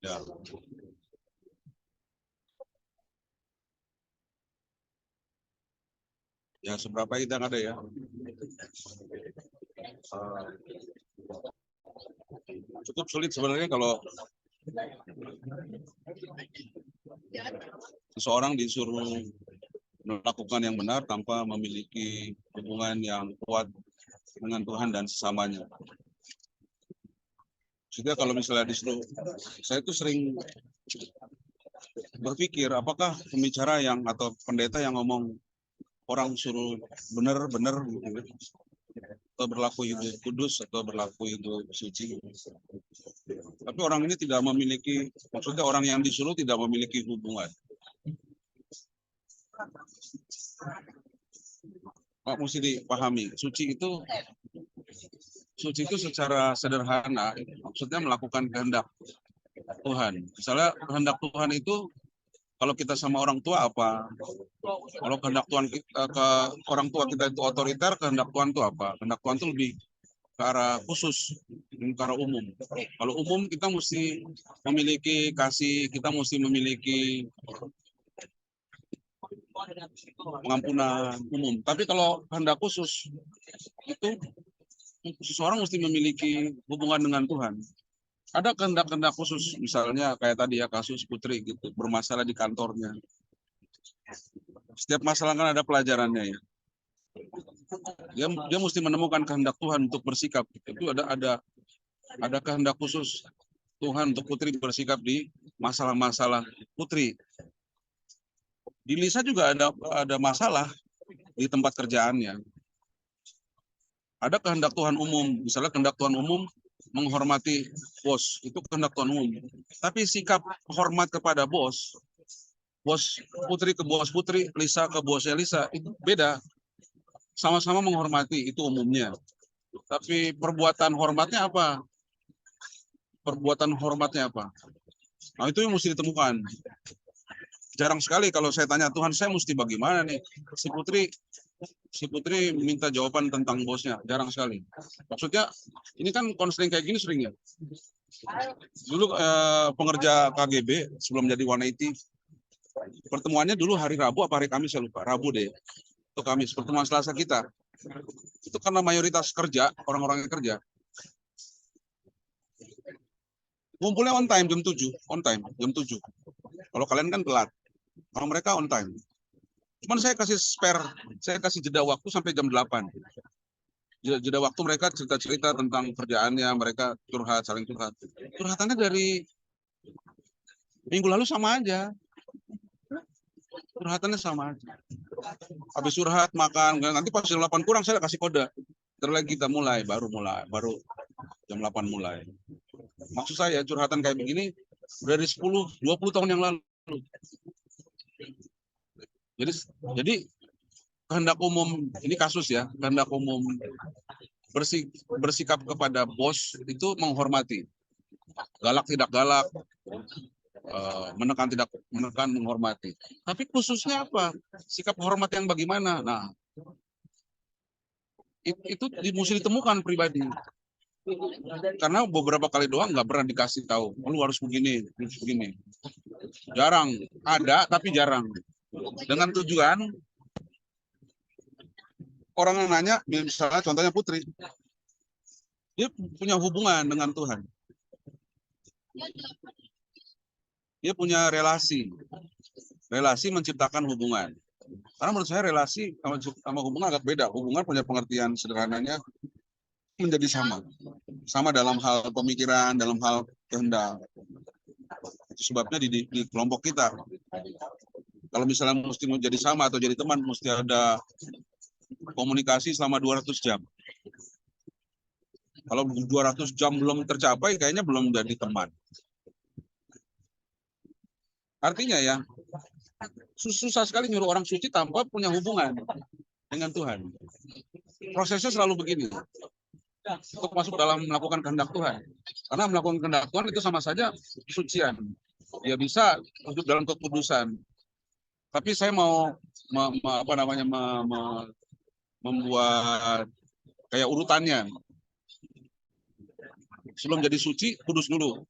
Ya. Ya, seberapa kita ada ya. Cukup sulit sebenarnya kalau seseorang disuruh melakukan yang benar tanpa memiliki hubungan yang kuat dengan Tuhan dan sesamanya. Sehingga kalau misalnya disuruh, saya itu sering berpikir apakah pembicara yang atau pendeta yang ngomong orang suruh benar-benar gitu, atau berlaku hidup kudus atau berlaku hidup suci. Tapi orang ini tidak memiliki, maksudnya orang yang disuruh tidak memiliki hubungan. Pak, mesti dipahami, suci itu secara sederhana maksudnya melakukan kehendak Tuhan. Misalnya kehendak Tuhan itu kalau kita sama orang tua apa? Kalau kehendak Tuhan ke orang tua kita itu otoriter, kehendak Tuhan itu apa? Kehendak Tuhan itu lebih ke arah khusus, ke arah umum. Kalau umum kita mesti memiliki kasih, kita mesti memiliki pengampunan umum. Tapi kalau kehendak khusus itu seseorang mesti memiliki hubungan dengan Tuhan. Ada kehendak-kehendak khusus, misalnya kayak tadi ya kasus Putri gitu, bermasalah di kantornya. Setiap masalah kan ada pelajarannya ya. Dia mesti menemukan kehendak Tuhan untuk bersikap. Itu ada kehendak khusus Tuhan untuk Putri bersikap di masalah-masalah Putri. Di Lisa juga ada masalah di tempat kerjaannya. Ada kehendak Tuhan umum, misalnya kehendak Tuhan umum menghormati bos, itu kehendak Tuhan umum. Tapi sikap hormat kepada bos Putri ke bos Putri, Lisa ke bosnya Lisa, itu beda. Sama-sama menghormati, itu umumnya. Tapi perbuatan hormatnya apa? Perbuatan hormatnya apa? Nah, itu yang mesti ditemukan. Jarang sekali kalau saya tanya, Tuhan saya mesti bagaimana nih? Si Putri minta jawaban tentang bosnya, jarang sekali. Maksudnya, ini kan konseling kayak gini sering ya. Dulu pengerja KGB sebelum jadi 180, pertemuannya dulu hari Rabu apa hari Kamis, saya lupa. Rabu deh. Itu Kamis, pertemuan Selasa kita. Itu karena mayoritas kerja, orang-orang yang kerja. Ngumpulnya on time, jam 7. On time, jam 7. Kalau kalian kan telat. Kalau mereka on time. Cuman saya kasih spare, saya kasih jeda waktu sampai jam 8. Jeda waktu mereka cerita-cerita tentang kerjaannya, mereka curhat, saling curhat. Curhatannya dari minggu lalu sama aja. Curhatannya sama aja. Habis curhat, makan, nanti pas jam 8 kurang saya kasih kode. Terus lagi kita baru jam 8 mulai. Maksud saya curhatan kayak begini dari 10-20 tahun yang lalu. Jadi kehendak umum, ini kasus ya, kehendak umum bersikap kepada bos itu menghormati. Galak tidak galak, menekan tidak menekan, menghormati. Tapi khususnya apa? Sikap hormat yang bagaimana? Nah, itu mesti ditemukan pribadi. Karena beberapa kali doang nggak pernah dikasih tahu, lu harus begini, harus begini. Jarang, ada tapi jarang. Dengan tujuan orang yang nanya, misalnya contohnya Putri, dia punya hubungan dengan Tuhan. Dia punya relasi menciptakan hubungan. Karena menurut saya relasi sama hubungan agak beda. Hubungan punya pengertian sederhananya menjadi sama dalam hal pemikiran, dalam hal kehendak. Itu sebabnya di kelompok kita, kalau misalnya mesti menjadi sama atau jadi teman, mesti ada komunikasi selama 200 jam. Kalau 200 jam belum tercapai, kayaknya belum jadi teman. Artinya ya, susah sekali nyuruh orang suci tanpa punya hubungan dengan Tuhan. Prosesnya selalu begini. Untuk masuk dalam melakukan kehendak Tuhan. Karena melakukan kehendak Tuhan itu sama saja kesucian. Dia bisa hidup dalam kekudusan. Tapi saya mau membuat kayak urutannya. Sebelum jadi suci, kudus dulu.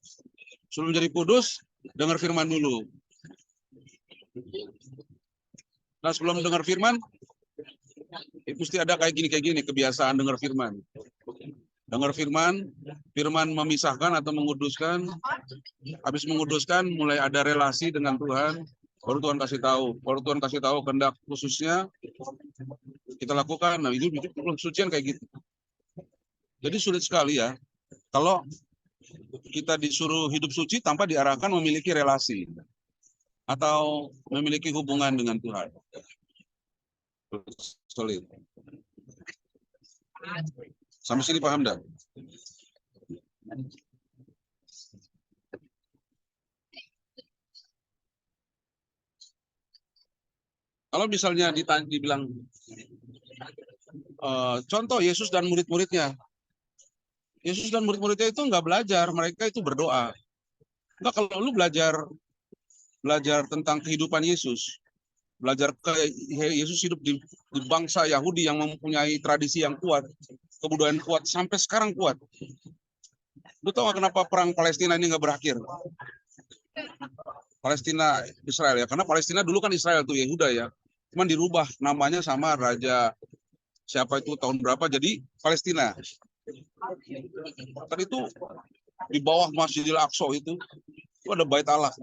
Sebelum jadi kudus, dengar firman dulu. Nah, sebelum dengar firman, mesti ada kayak gini kebiasaan dengar firman. Dengar firman, firman memisahkan atau menguduskan. Habis menguduskan, mulai ada relasi dengan Tuhan. Baru Tuhan kasih tahu. Baru Tuhan kasih tahu kehendak khususnya kita lakukan. Nah, itu sucian kayak gitu. Jadi sulit sekali ya. Kalau kita disuruh hidup suci tanpa diarahkan memiliki relasi atau memiliki hubungan dengan Tuhan. Sulit. Sampai sini paham dah? Kalau misalnya dibilang contoh Yesus dan murid-muridnya. Yesus dan murid-muridnya itu nggak belajar, mereka itu berdoa. Enggak, kalau lu belajar tentang kehidupan Yesus, belajar Yesus hidup di bangsa Yahudi yang mempunyai tradisi yang kuat, kebudayaan kuat, sampai sekarang kuat. Lu tahu kenapa perang Palestina ini nggak berakhir? Palestina Israel ya, karena Palestina dulu kan Israel tuh Yehuda ya, cuman dirubah namanya sama raja siapa itu tahun berapa jadi Palestina. Tadi itu di bawah Masjidil Aqsa itu ada Bait Allah.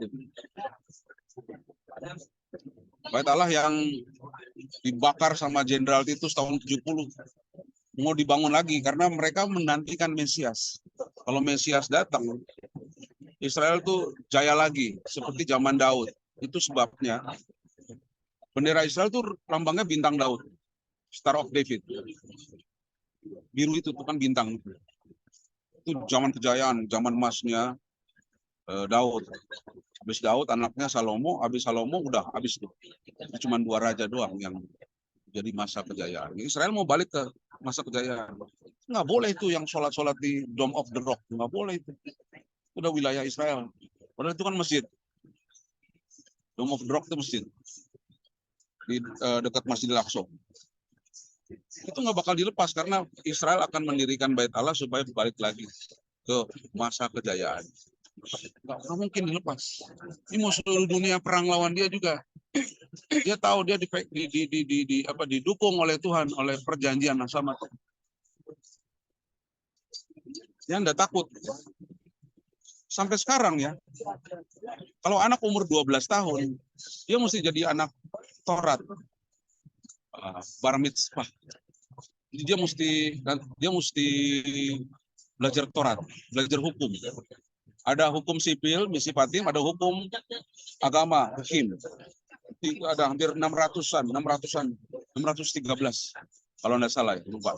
Bait Allah yang dibakar sama Jenderal Titus tahun 70. Mau dibangun lagi karena mereka menantikan Mesias. Kalau Mesias datang, Israel tuh jaya lagi seperti zaman Daud. Itu sebabnya bendera Israel tuh lambangnya bintang Daud, Star of David. Biru itu bukan bintang. Itu zaman kejayaan, zaman emasnya Daud. Habis Daud anaknya Salomo, habis Salomo udah habis tuh. Cuma 2 raja doang yang jadi masa kejayaan. Israel mau balik ke masa kejayaan. Nggak boleh itu yang sholat-sholat di Dome of the Rock. Nggak boleh itu. Udah wilayah Israel. Padahal itu kan masjid. Dome of the Rock itu masjid. Di dekat Masjidil Aqsa. Itu nggak bakal dilepas karena Israel akan mendirikan Bait Allah supaya balik lagi ke masa kejayaan. Nggak mungkin dilepas. Ini mau seluruh dunia perang lawan dia juga. Dia tahu dia didukung oleh Tuhan, oleh perjanjian sama Tuhan. Dia nggak takut. Sampai sekarang ya, kalau anak umur 12 tahun, dia mesti jadi anak Taurat, bar mitzvah. Dia mesti belajar Taurat, belajar hukum. Ada hukum sipil, misi patim, ada hukum agama, hakim. Itu ada hampir 600-an, 613 kalau nggak salah, lupa.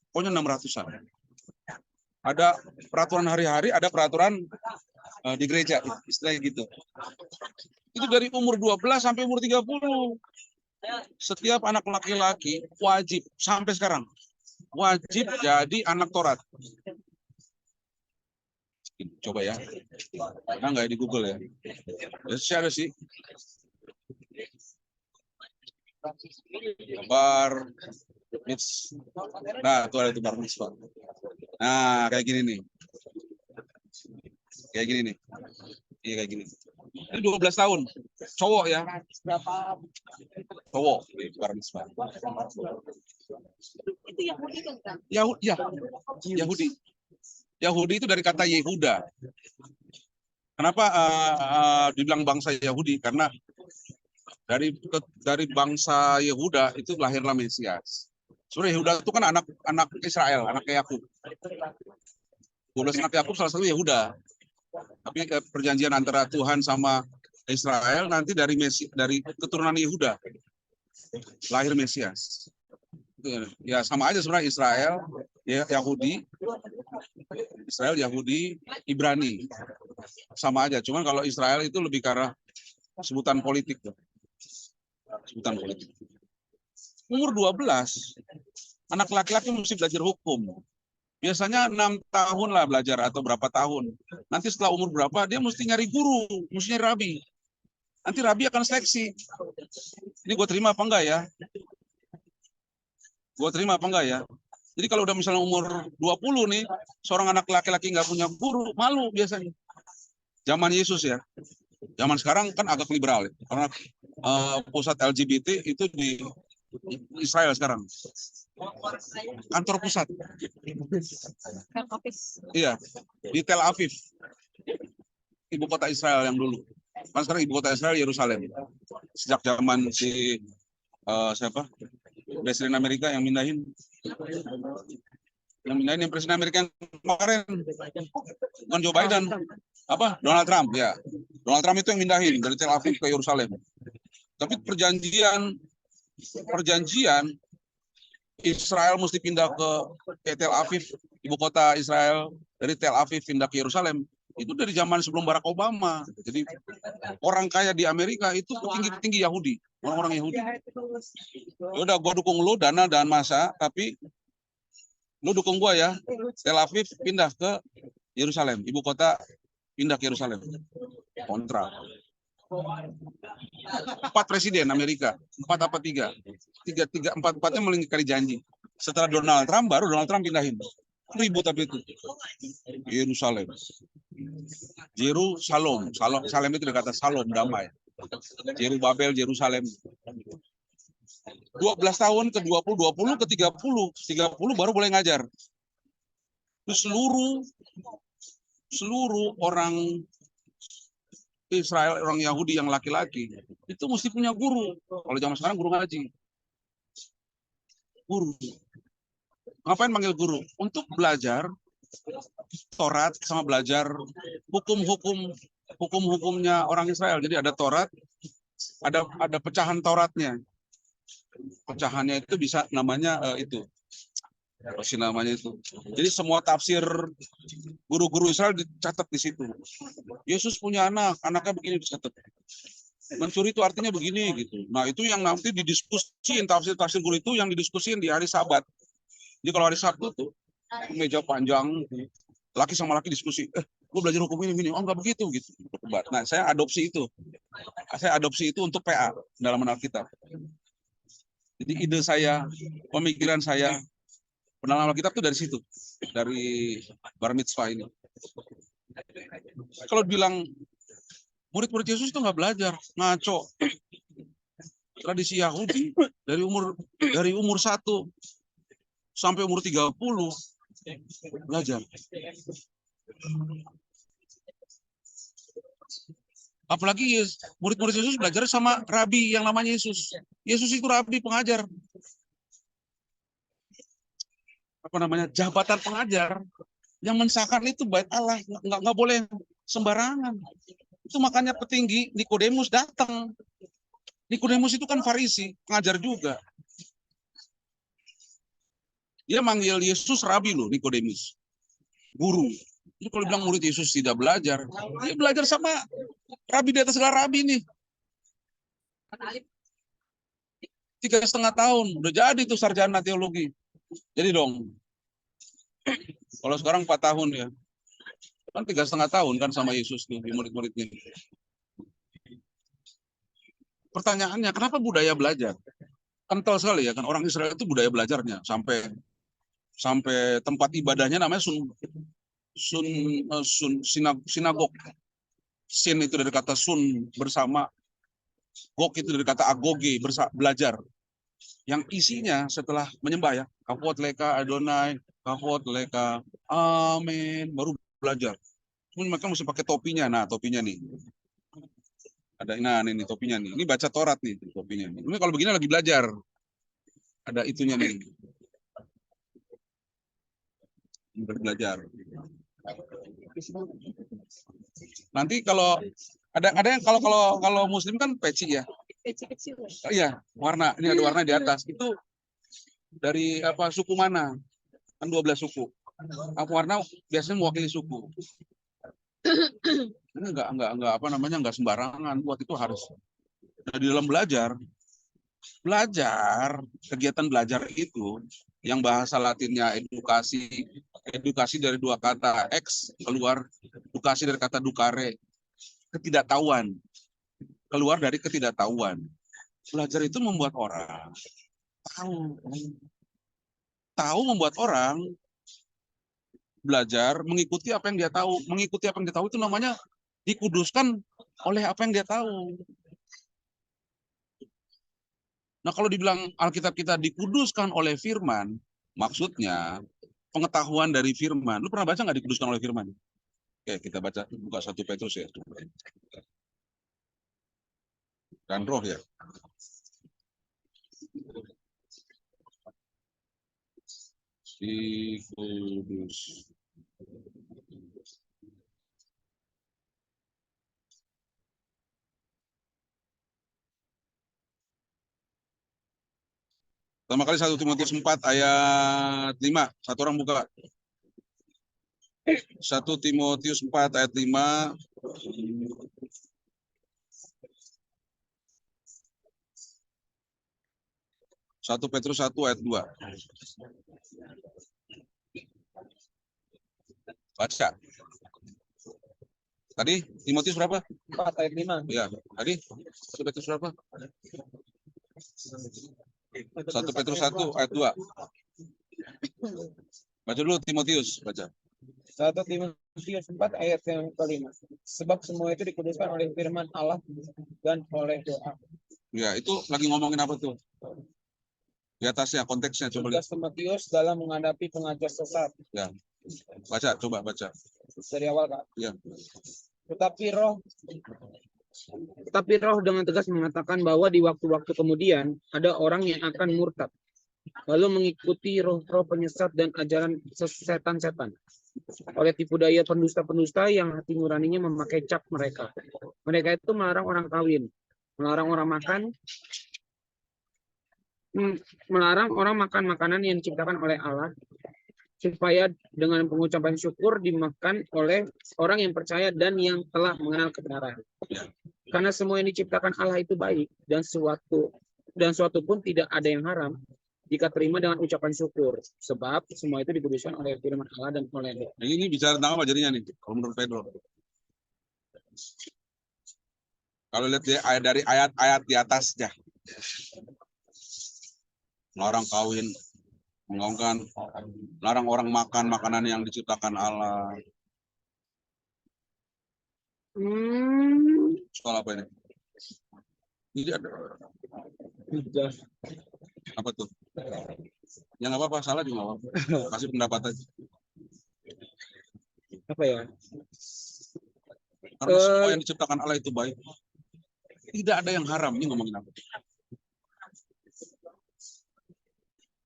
Pokoknya 600-an. Ada peraturan hari-hari, ada peraturan di gereja, istilahnya gitu. Itu dari umur 12 sampai umur 30. Setiap anak laki-laki wajib, sampai sekarang, wajib jadi anak Taurat. Coba ya. Nah, nggak di Google ya. Ada sih. Bar mitzvah. Nah, itu ada itu bar mitzvah. Nah, kayak gini nih. Kayak gini nih. Iya, kayak gini. Ini 12 tahun. Cowok ya. Cowok. Bar mitzvah. Itu Yahudi kan? Yahudi. Yahudi itu dari kata Yehuda. Kenapa dibilang bangsa Yahudi? Karena dari bangsa Yehuda itu lahirlah Mesias. Sebenarnya Yehuda itu kan anak Israel, anak Yakub. 12 anak Yakub salah satu Yehuda. Tapi perjanjian antara Tuhan sama Israel nanti dari keturunan Yehuda lahir Mesias. Ya sama aja sebenarnya Israel, Yahudi, Ibrani. Sama aja, cuman kalau Israel itu lebih ke arah sebutan politik. Sebutan politik. Umur 12, anak laki-laki mesti belajar hukum. Biasanya 6 tahun lah belajar atau berapa tahun. Nanti setelah umur berapa, dia mesti nyari guru, mesti nyari rabi. Nanti rabi akan seleksi. Ini gue terima apa enggak ya? Jadi kalau udah misalnya umur 20 nih, seorang anak laki-laki nggak punya guru, malu biasanya. Zaman Yesus ya. Zaman sekarang kan agak liberal ya. Karena pusat LGBT itu di Israel sekarang. Kantor pusat. Iya, di Tel Aviv. Ibu kota Israel yang dulu. Kan sekarang ibu kota Israel Yerusalem. Sejak zaman si siapa? Presiden Amerika yang mindahin. Yang Presiden Amerika yang kemarin. Bukan Joe Biden. Apa? Donald Trump, ya. Donald Trump itu yang mindahin dari Tel Aviv ke Yerusalem. Tapi perjanjian Israel mesti pindah ke Tel Aviv, ibu kota Israel, dari Tel Aviv pindah ke Yerusalem. Itu dari zaman sebelum Barack Obama. Jadi orang kaya di Amerika itu petinggi-petinggi Yahudi, orang-orang Yahudi. Udah, gua dukung lu dana dan masa, tapi lu dukung gua ya. Tel Aviv pindah ke Yerusalem, ibu kota pindah ke Yerusalem. Kontrak. 4 presiden Amerika, 4 apa 3? 4-4-nya melingkari janji. Setelah Donald Trump, baru Donald Trump pindahin. Ribut tapi itu. Yerusalem. Salem itu dari kata Salom, damai. Babel, Yerusalem. 12 tahun ke 20, 20 ke 30. 30 baru boleh ngajar. Terus seluruh orang Israel, orang Yahudi yang laki-laki, itu mesti punya guru. Kalau zaman sekarang guru ngaji. Guru. Ngapain manggil guru? Untuk belajar Taurat sama belajar hukum-hukumnya orang Israel. Jadi ada Taurat, ada pecahan Tauratnya. Pecahannya itu bisa namanya itu. Apa sih namanya itu? Jadi semua tafsir guru-guru Israel dicatat di situ. Yesus punya anak, anaknya begini dicatat. Mencuri itu artinya begini gitu. Nah, itu yang nanti didiskusiin, tafsir guru itu yang didiskusiin di hari Sabat. Jadi kalau hari Sabtu tuh meja panjang, laki sama laki diskusi, gue belajar hukum ini, oh enggak begitu gitu. Nah, saya adopsi itu untuk PA dalam Alkitab. Jadi ide saya, pemikiran saya, penalaran Alkitab itu dari situ, dari bar mitzvah ini. Kalau bilang murid-murid Yesus itu nggak belajar, ngaco. Tradisi Yahudi dari umur 1 sampai umur 30 belajar. Apalagi murid-murid Yesus belajar sama rabi yang namanya Yesus. Yesus itu rabi pengajar. Apa namanya? Jabatan pengajar yang mensahkan itu bait Allah, nggak boleh sembarangan. Itu makanya petinggi Nikodemus datang. Nikodemus itu kan Farisi, pengajar juga. Dia manggil Yesus rabi loh, Nikodemus. Guru. Jadi kalau bilang murid Yesus tidak belajar, dia belajar sama rabi di atas segala rabi nih. 3,5 tahun, udah jadi tuh sarjana teologi. Jadi dong, kalau sekarang 4 tahun ya, kan 3,5 tahun kan sama Yesus tuh di murid-muridnya. Pertanyaannya, kenapa budaya belajar? Kental sekali ya kan, orang Israel itu budaya belajarnya sampai tempat ibadahnya namanya sinagog. Sin itu dari kata sun, bersama. Gog itu dari kata agoge, belajar. Yang isinya setelah menyembah ya, kafot leka Adonai, kafot leka amin, baru belajar. Cuma mereka mesti pakai topinya. Nah, topinya nih. Ada ini topinya nih. Ini baca Taurat nih topinya nih. Ini kalau begini lagi belajar. Ada itunya nih. Belajar. Nanti kalau ada yang kalau muslim kan peci ya. Peci kecil. Iya, warna. Ini ada warna di atas. Itu dari apa suku mana? Kan 12 suku. Apa warna biasanya mewakili suku. Ini enggak apa namanya enggak sembarangan. Buat itu harus. Nah, di dalam belajar kegiatan belajar itu yang bahasa Latinnya edukasi dari 2 kata ex keluar, edukasi dari kata ducare, ketidaktahuan, keluar dari ketidaktahuan. Belajar itu membuat orang tahu. tahu membuat orang belajar mengikuti apa yang dia tahu. Mengikuti apa yang dia tahu itu namanya dikuduskan oleh apa yang dia tahu. Nah, kalau dibilang Alkitab kita dikuduskan oleh firman, maksudnya pengetahuan dari firman. Lu pernah baca nggak dikuduskan oleh firman? Oke, kita baca, buka 1 Petrus ya. Dan roh ya. Dikudus. Pertama kali 1 Timotius 4 ayat 5. Satu orang buka. 1 Timotius 4 ayat 5. Satu Petrus 1 ayat 2. Baca. Tadi Timotius berapa? 4 ayat 5. Ya, tadi 1 Petrus berapa? 1 Petrus 1 ayat 2. Baca dulu Timotius, baca. 1 Timotius 4 ayat yang kelima. Sebab semua itu dikuduskan oleh firman Allah dan oleh doa. Ya, itu lagi ngomongin apa tuh? Di atasnya, konteksnya coba lihat. Tugas Timotius dalam menghadapi pengajar sesat. Ya, baca, coba baca. Dari awal, Kak. Ya. Tetapi roh dengan tegas mengatakan bahwa di waktu-waktu kemudian ada orang yang akan murtad, lalu mengikuti roh-roh penyesat dan ajaran setan-setan, oleh tipu daya pendusta-pendusta yang hati nuraninya memakai cap mereka. Mereka itu melarang orang kawin, melarang orang makan makanan yang diciptakan oleh Allah, supaya dengan pengucapan syukur dimakan oleh orang yang percaya dan yang telah mengenal kebenaran. Karena semua yang diciptakan Allah itu baik, dan suatu pun tidak ada yang haram jika terima dengan ucapan syukur, sebab semua itu dikuduskan oleh firman Allah dan oleh doa. Ini bicara tentang apa jadinya nih? Kalau menurut Pedro. Kalau lihat dari ayat-ayat di atasnya. Larang kawin, menggaungkan, larang orang makan makanan yang diciptakan Allah. Soal apa ini? Ini ada. Apa tuh? Ya nggak apa-apa, salah juga nggak apa-apa. Kasih pendapat aja. Apa ya? Karena semua yang diciptakan Allah itu baik. Tidak ada yang haram. Ini ngomongin apa?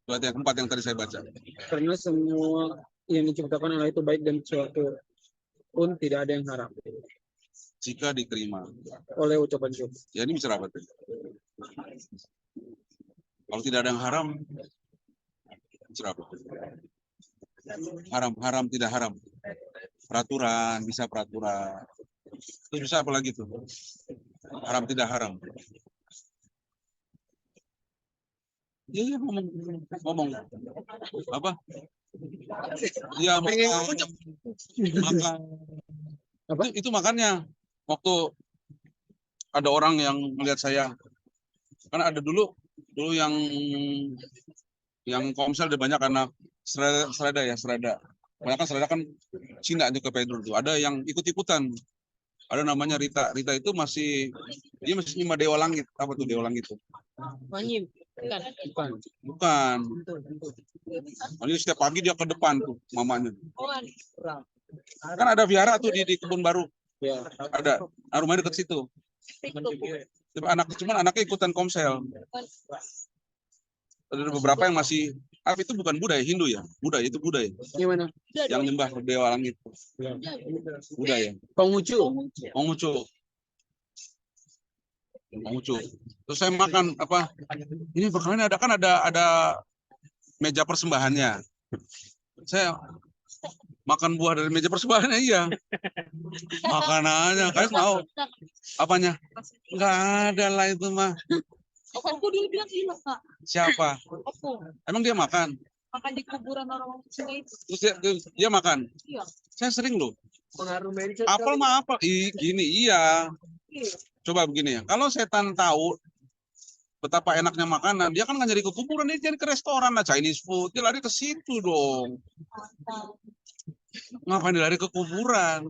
Berarti yang keempat yang tadi saya baca. Karena semua yang diciptakan Allah itu baik dan suatu pun tidak ada yang haram. Jika diterima. Oleh ucapan syukur. Ya ini bicara apa tuh? Kalau tidak ada yang haram, bicara apa? Haram, tidak haram. Peraturan, bisa peraturan. Terus bisa apa lagi tuh? Haram, tidak haram. Iya, ngomong. Apa? Iya, makan. Apa? Itu makannya. Waktu ada orang yang melihat saya, karena ada dulu yang Komsel ada banyak karena serada. Banyak kan serada kan Cina itu ke Pedro tuh. Ada yang ikut-ikutan. Ada namanya Rita. Rita itu masih nyembah dewa langit. Apa tuh dewa langit itu? Bukan. Jadi setiap pagi dia ke depan tuh mamanya. Kan ada vihara tuh di Kebun Baru. Ya. Ada. Nah, rumahnya dekat situ. Cuman anaknya ikutan Komsel. Ada beberapa yang masih, itu bukan budaya Hindu ya, budaya itu budaya. Gimana? Yang nyembah dewa langit. Ya. Budaya. Konghucu. Terus saya makan apa? Ini makanannya ada meja persembahannya. Saya makan buah dari meja persembahannya, iya. Makanannya, kalian mau? Apanya? Enggak ada lah itu mah. Aku dulu bilang iya, Kak. Siapa? Aku Emang dia makan? makan di kuburan orang sini itu. Terus dia makan? Iya. Saya sering loh. Pengaruh mindset. Apel mah apa? Gini, iya. Iya. Coba begini ya. Kalau setan tahu betapa enaknya makanan, dia kan nggak nyari ke kuburan, dia nyari ke restoran lah, Chinese food, dia lari ke situ dong. Ngapain dia lari ke kuburan?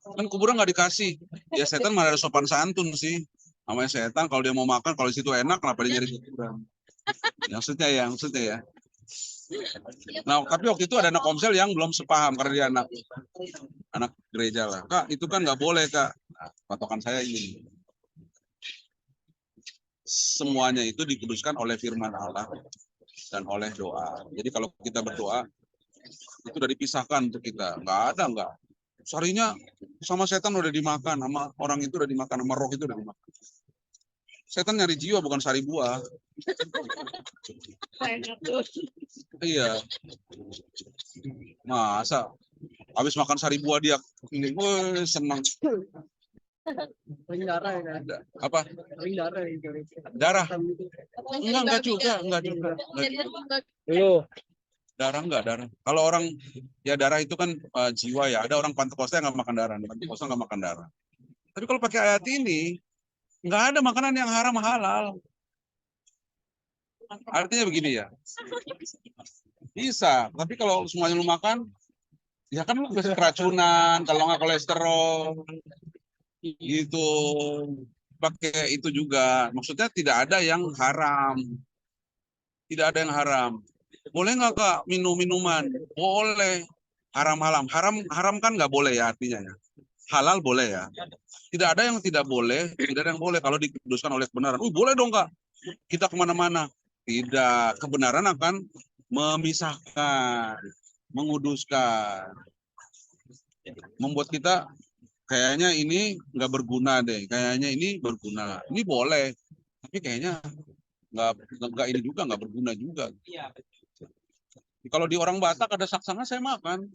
Kan kuburan nggak dikasih. Ya setan malah ada sopan santun sih. Namanya setan, kalau dia mau makan, kalau di situ enak, kenapa dia nyari ke kuburan? Maksudnya ya. Nah, tapi waktu itu ada anak Komsel yang belum sepaham karena dia anak gereja lah. Kak, itu kan nggak boleh, Kak. Nah, patokan saya ini. Semuanya itu dikuduskan oleh firman Allah dan oleh doa. Jadi kalau kita berdoa, itu udah dipisahkan untuk kita. Nggak. Sarinya sama setan udah dimakan, sama orang itu udah dimakan, sama roh itu udah dimakan. Setan nyari jiwa, bukan sari buah. Iya. Masa habis makan sari buah dia ini, senang. Apa? Darah? Enggak juga. Lu Darah. Kalau orang ya darah itu kan jiwa ya. Ada orang Pantekosta yang nggak makan darah, Pantekosta nggak makan darah. Tapi kalau pakai ayat ini, nggak ada makanan yang haram halal. Artinya begini ya. Bisa, tapi kalau semuanya lu makan, ya kan lu bisa keracunan, kalau nggak kolesterol, gitu. Pakai itu juga. Maksudnya tidak ada yang haram. Tidak ada yang haram. Boleh nggak Kak minum minuman? Boleh. Haram. Haram kan nggak boleh ya artinya ya. Halal boleh ya. Tidak ada yang tidak boleh, tidak ada yang boleh kalau dikuduskan oleh kebenaran. Boleh dong Kak. Kita kemana-mana. Tidak. Kebenaran akan memisahkan, menguduskan. Membuat kita kayaknya ini nggak berguna deh. Kayaknya ini berguna. Ini boleh. Tapi kayaknya nggak ini juga, nggak berguna juga. Kalau di orang Batak ada saksana saya makan.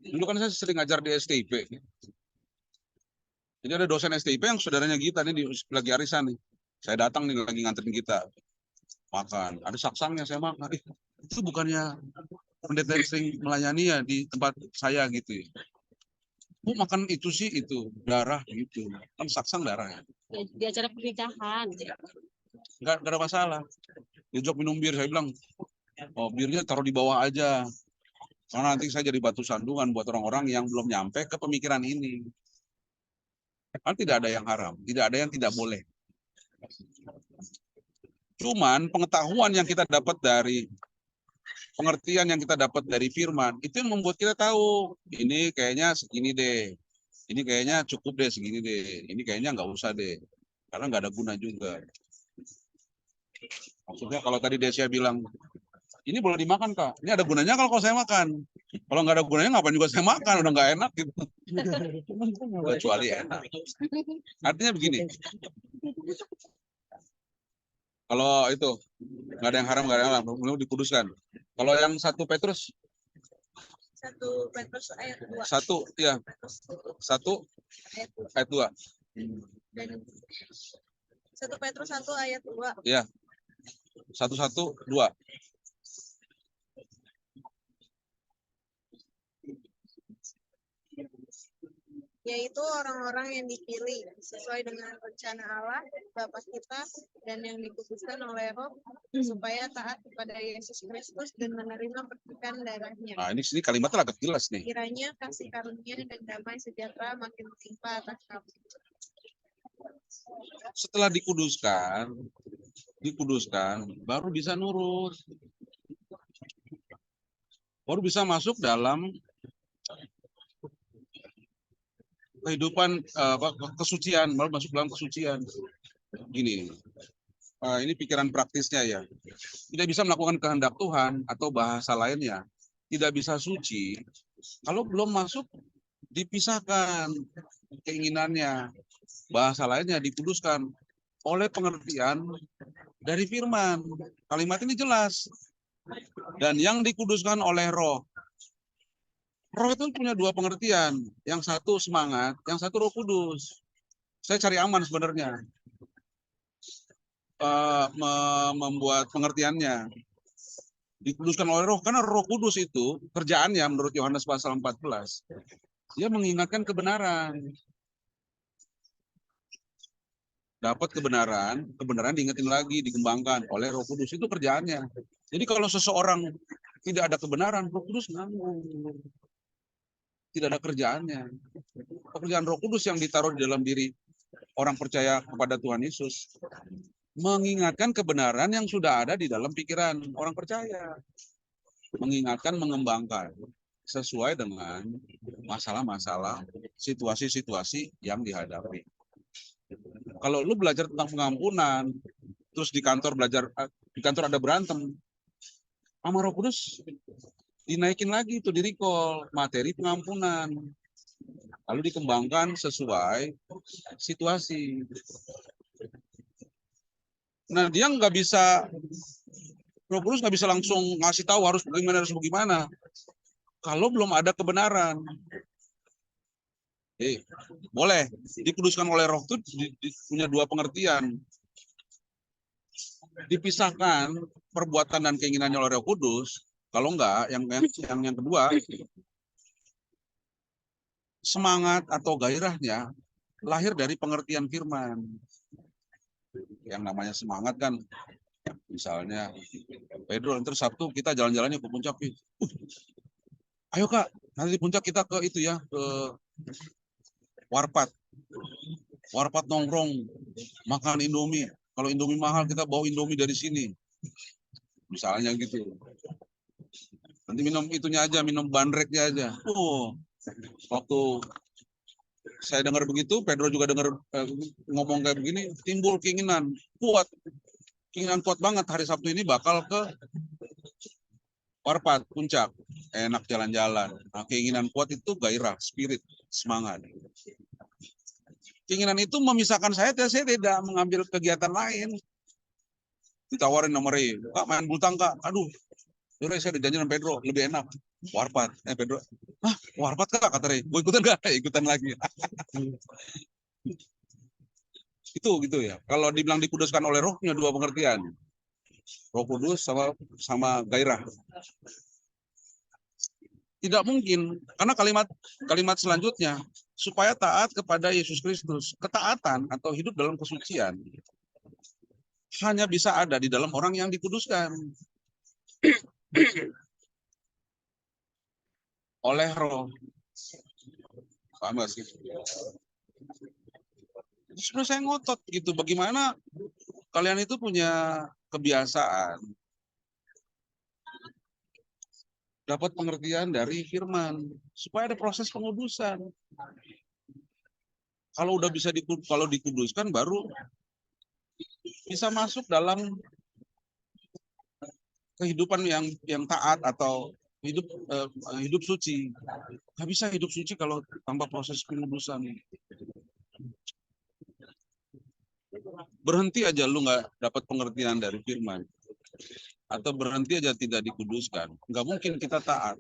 Dulu kan saya sering ngajar di STIP. Jadi ada dosen STIP yang saudaranya Gita nih lagi arisan nih. Saya datang nih lagi nganterin kita makan. Ada saksangnya saya makan. Itu bukannya pendeta yang sering melayani ya di tempat saya gitu ya. Makan itu sih itu darah gitu. Kan saksang darah ya. Di acara pernikahan. Nggak ada masalah. Diajak minum bir, saya bilang, oh birnya taruh di bawah aja. Karena nanti saya jadi batu sandungan buat orang-orang yang belum nyampe ke pemikiran ini. Kan tidak ada yang haram, tidak ada yang tidak boleh. Cuman pengetahuan yang kita dapat dari pengertian yang kita dapat dari firman itu yang membuat kita tahu ini kayaknya segini deh, ini kayaknya cukup deh segini deh, ini kayaknya nggak usah deh, karena nggak ada guna juga. Maksudnya kalau tadi Desia bilang ini boleh dimakan Kak, ini ada gunanya kalau saya makan. Kalau nggak ada gunanya ngapain juga saya makan, udah nggak enak gitu. Kecuali enak. Artinya begini, kalau itu nggak ada yang haram, nggak ada yang halal, belum dikuduskan. Kalau yang 1 Petrus 1 Petrus ayat 2. 1 ya 1 ayat 2. Dan 1 Petrus 1 ayat 2. Ya 1-1-2. Yaitu orang-orang yang dipilih sesuai dengan rencana Allah Bapa kita dan yang dikuduskan oleh Roh supaya taat kepada Yesus Kristus dan menerima percikan darahnya. Nah ini sini kalimatnya agak jelas nih. Kiranya kasih karunia dan damai sejahtera makin berlimpah atas kamu. Setelah dikuduskan baru bisa nurut, baru bisa masuk dalam kehidupan kesucian, baru masuk dalam kesucian. Gini, ini pikiran praktisnya ya. Tidak bisa melakukan kehendak Tuhan atau bahasa lainnya, tidak bisa suci kalau belum masuk dipisahkan keinginannya, bahasa lainnya dikuduskan oleh pengertian dari firman. Kalimat ini jelas. Dan yang dikuduskan oleh Roh. Roh itu punya 2 pengertian. Yang satu semangat, yang satu Roh Kudus. Saya cari aman sebenarnya. Membuat pengertiannya. Dikuduskan oleh Roh. Karena Roh Kudus itu kerjaannya menurut Yohanes pasal 14. Dia mengingatkan kebenaran. dapat kebenaran, kebenaran diingetin lagi, dikembangkan oleh Roh Kudus. Itu kerjaannya. Jadi kalau seseorang tidak ada kebenaran, Roh Kudus nganggur. Tidak ada kerjaannya. Pekerjaan Roh Kudus yang ditaruh di dalam diri orang percaya kepada Tuhan Yesus, mengingatkan kebenaran yang sudah ada di dalam pikiran orang percaya. Mengingatkan, mengembangkan sesuai dengan masalah-masalah, situasi-situasi yang dihadapi. Kalau lu belajar tentang pengampunan, terus di kantor di kantor ada berantem, sama Roh Kudus dinaikin lagi itu, di recall materi pengampunan, lalu dikembangkan sesuai situasi. Nah, dia nggak bisa, Roh Kudus nggak bisa langsung ngasih tahu harus bagaimana. Kalau belum ada kebenaran. Boleh dikuduskan oleh Roh itu punya dua pengertian. Dipisahkan perbuatan dan keinginannya oleh Roh Kudus. Kalau enggak, yang kedua, semangat atau gairahnya lahir dari pengertian firman. Yang namanya semangat kan, misalnya Pedro, terus Sabtu kita jalan-jalannya ke puncak. Ayo Kak, nanti di puncak kita ke itu ya, ke Warpat. Warpat nongkrong, makan Indomie. Kalau Indomie mahal, kita bawa Indomie dari sini. Misalnya gitu. Nanti minum itunya aja, minum bandreknya aja. Waktu saya dengar begitu, Pedro juga dengar ngomong kayak begini, timbul keinginan kuat banget hari Sabtu ini bakal ke Warpat, puncak, enak jalan-jalan. Nah, keinginan kuat itu gairah, spirit, semangat. Keinginan itu memisahkan saya tidak mengambil kegiatan lain. Ditawarin sama Ray, Kak main bultang Kak, aduh, Ray saya dijanji sama Pedro, lebih enak. Warpat, Pedro, Warpat Kak, kata Ray, gue ikutan gak? Ikutan lagi. Itu gitu ya. Kalau dibilang dikuduskan oleh Roh, punya dua pengertian. Roh Kudus sama gairah. Tidak mungkin, karena kalimat selanjutnya, supaya taat kepada Yesus Kristus. Ketaatan atau hidup dalam kesucian hanya bisa ada di dalam orang yang dikuduskan oleh Roh. Paham gak sih? Sebenarnya saya ngotot gitu, bagaimana kalian itu punya kebiasaan dapat pengertian dari firman supaya ada proses pengudusan. Kalau udah bisa kalau dikuduskan baru bisa masuk dalam kehidupan yang taat atau hidup suci. Nggak bisa hidup suci kalau tanpa proses pengudusan. Berhenti aja lu nggak dapat pengertian dari firman, atau berhenti aja tidak dikuduskan, nggak mungkin kita taat.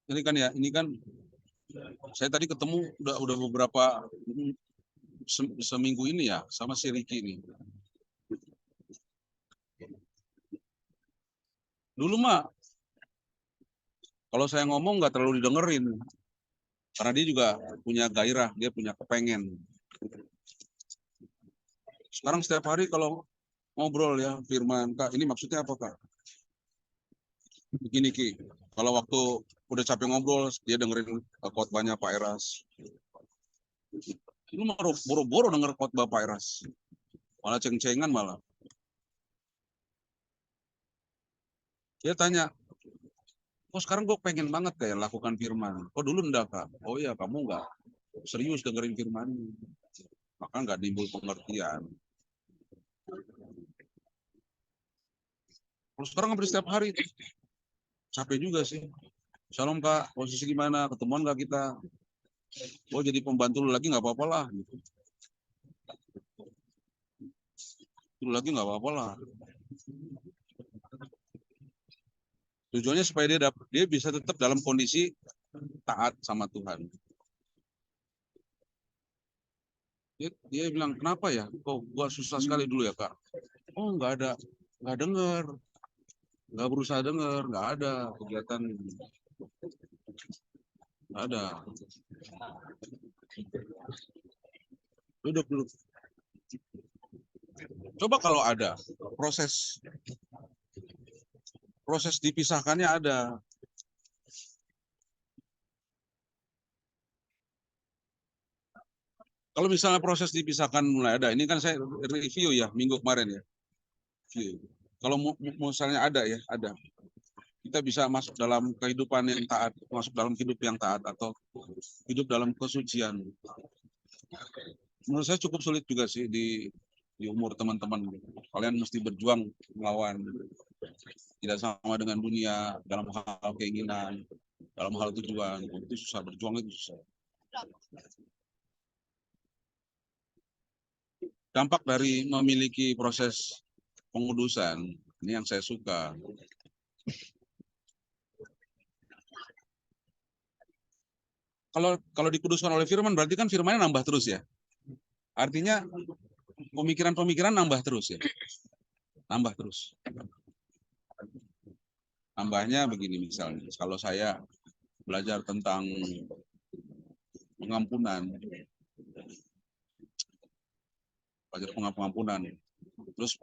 Ini kan saya tadi ketemu udah beberapa seminggu ini ya sama si Ricky ini. Dulu mah kalau saya ngomong nggak terlalu didengerin, karena dia juga punya gairah, dia punya kepengen. Sekarang setiap hari kalau ngobrol ya firman, Kak ini maksudnya apa Kak? Begini Ki, kalau waktu udah capek ngobrol, dia dengerin khotbahnya Pak Eras. Lu mau boro-boro denger khotbah Pak Eras, malah ceng-cengan malah. Dia tanya, kok sekarang gue pengen banget kayak lakukan firman. Kok dulu enggak Kak? Oh iya, kamu enggak serius dengerin firman. Maka enggak timbul pengertian. Kalau sekarang hampir setiap hari, capek juga sih. Shalom Kak, posisi gimana? Ketemuan nggak kita? Oh jadi pembantu lu lagi nggak apa-apa lah. Gitu. Lu lagi nggak apa-apa lah. Tujuannya supaya dia bisa tetap dalam kondisi taat sama Tuhan. Dia bilang kenapa ya? Kok gua susah sekali dulu ya Kak? Oh nggak dengar, nggak berusaha dengar, nggak ada kegiatan. Ada. Duduk, duduk. Coba kalau ada proses dipisahkannya ada. Kalau misalnya proses dipisahkan mulai ada, ini kan saya review ya minggu kemarin ya. Review. Kalau misalnya ada ya, ada. Kita bisa masuk dalam kehidupan yang taat, masuk dalam hidup yang taat atau hidup dalam kesucian. Menurut saya cukup sulit juga sih di umur teman-teman. Kalian mesti berjuang melawan tidak sama dengan dunia dalam hal keinginan, dalam hal tujuan. Itu susah, berjuang itu susah. Dampak dari memiliki proses pengudusan, ini yang saya suka. Kalau dikuduskan oleh firman, berarti kan firmannya nambah terus ya. Artinya pemikiran-pemikiran nambah terus ya. Nambah terus. Nambahnya begini misalnya, kalau saya belajar tentang pengampunan, terus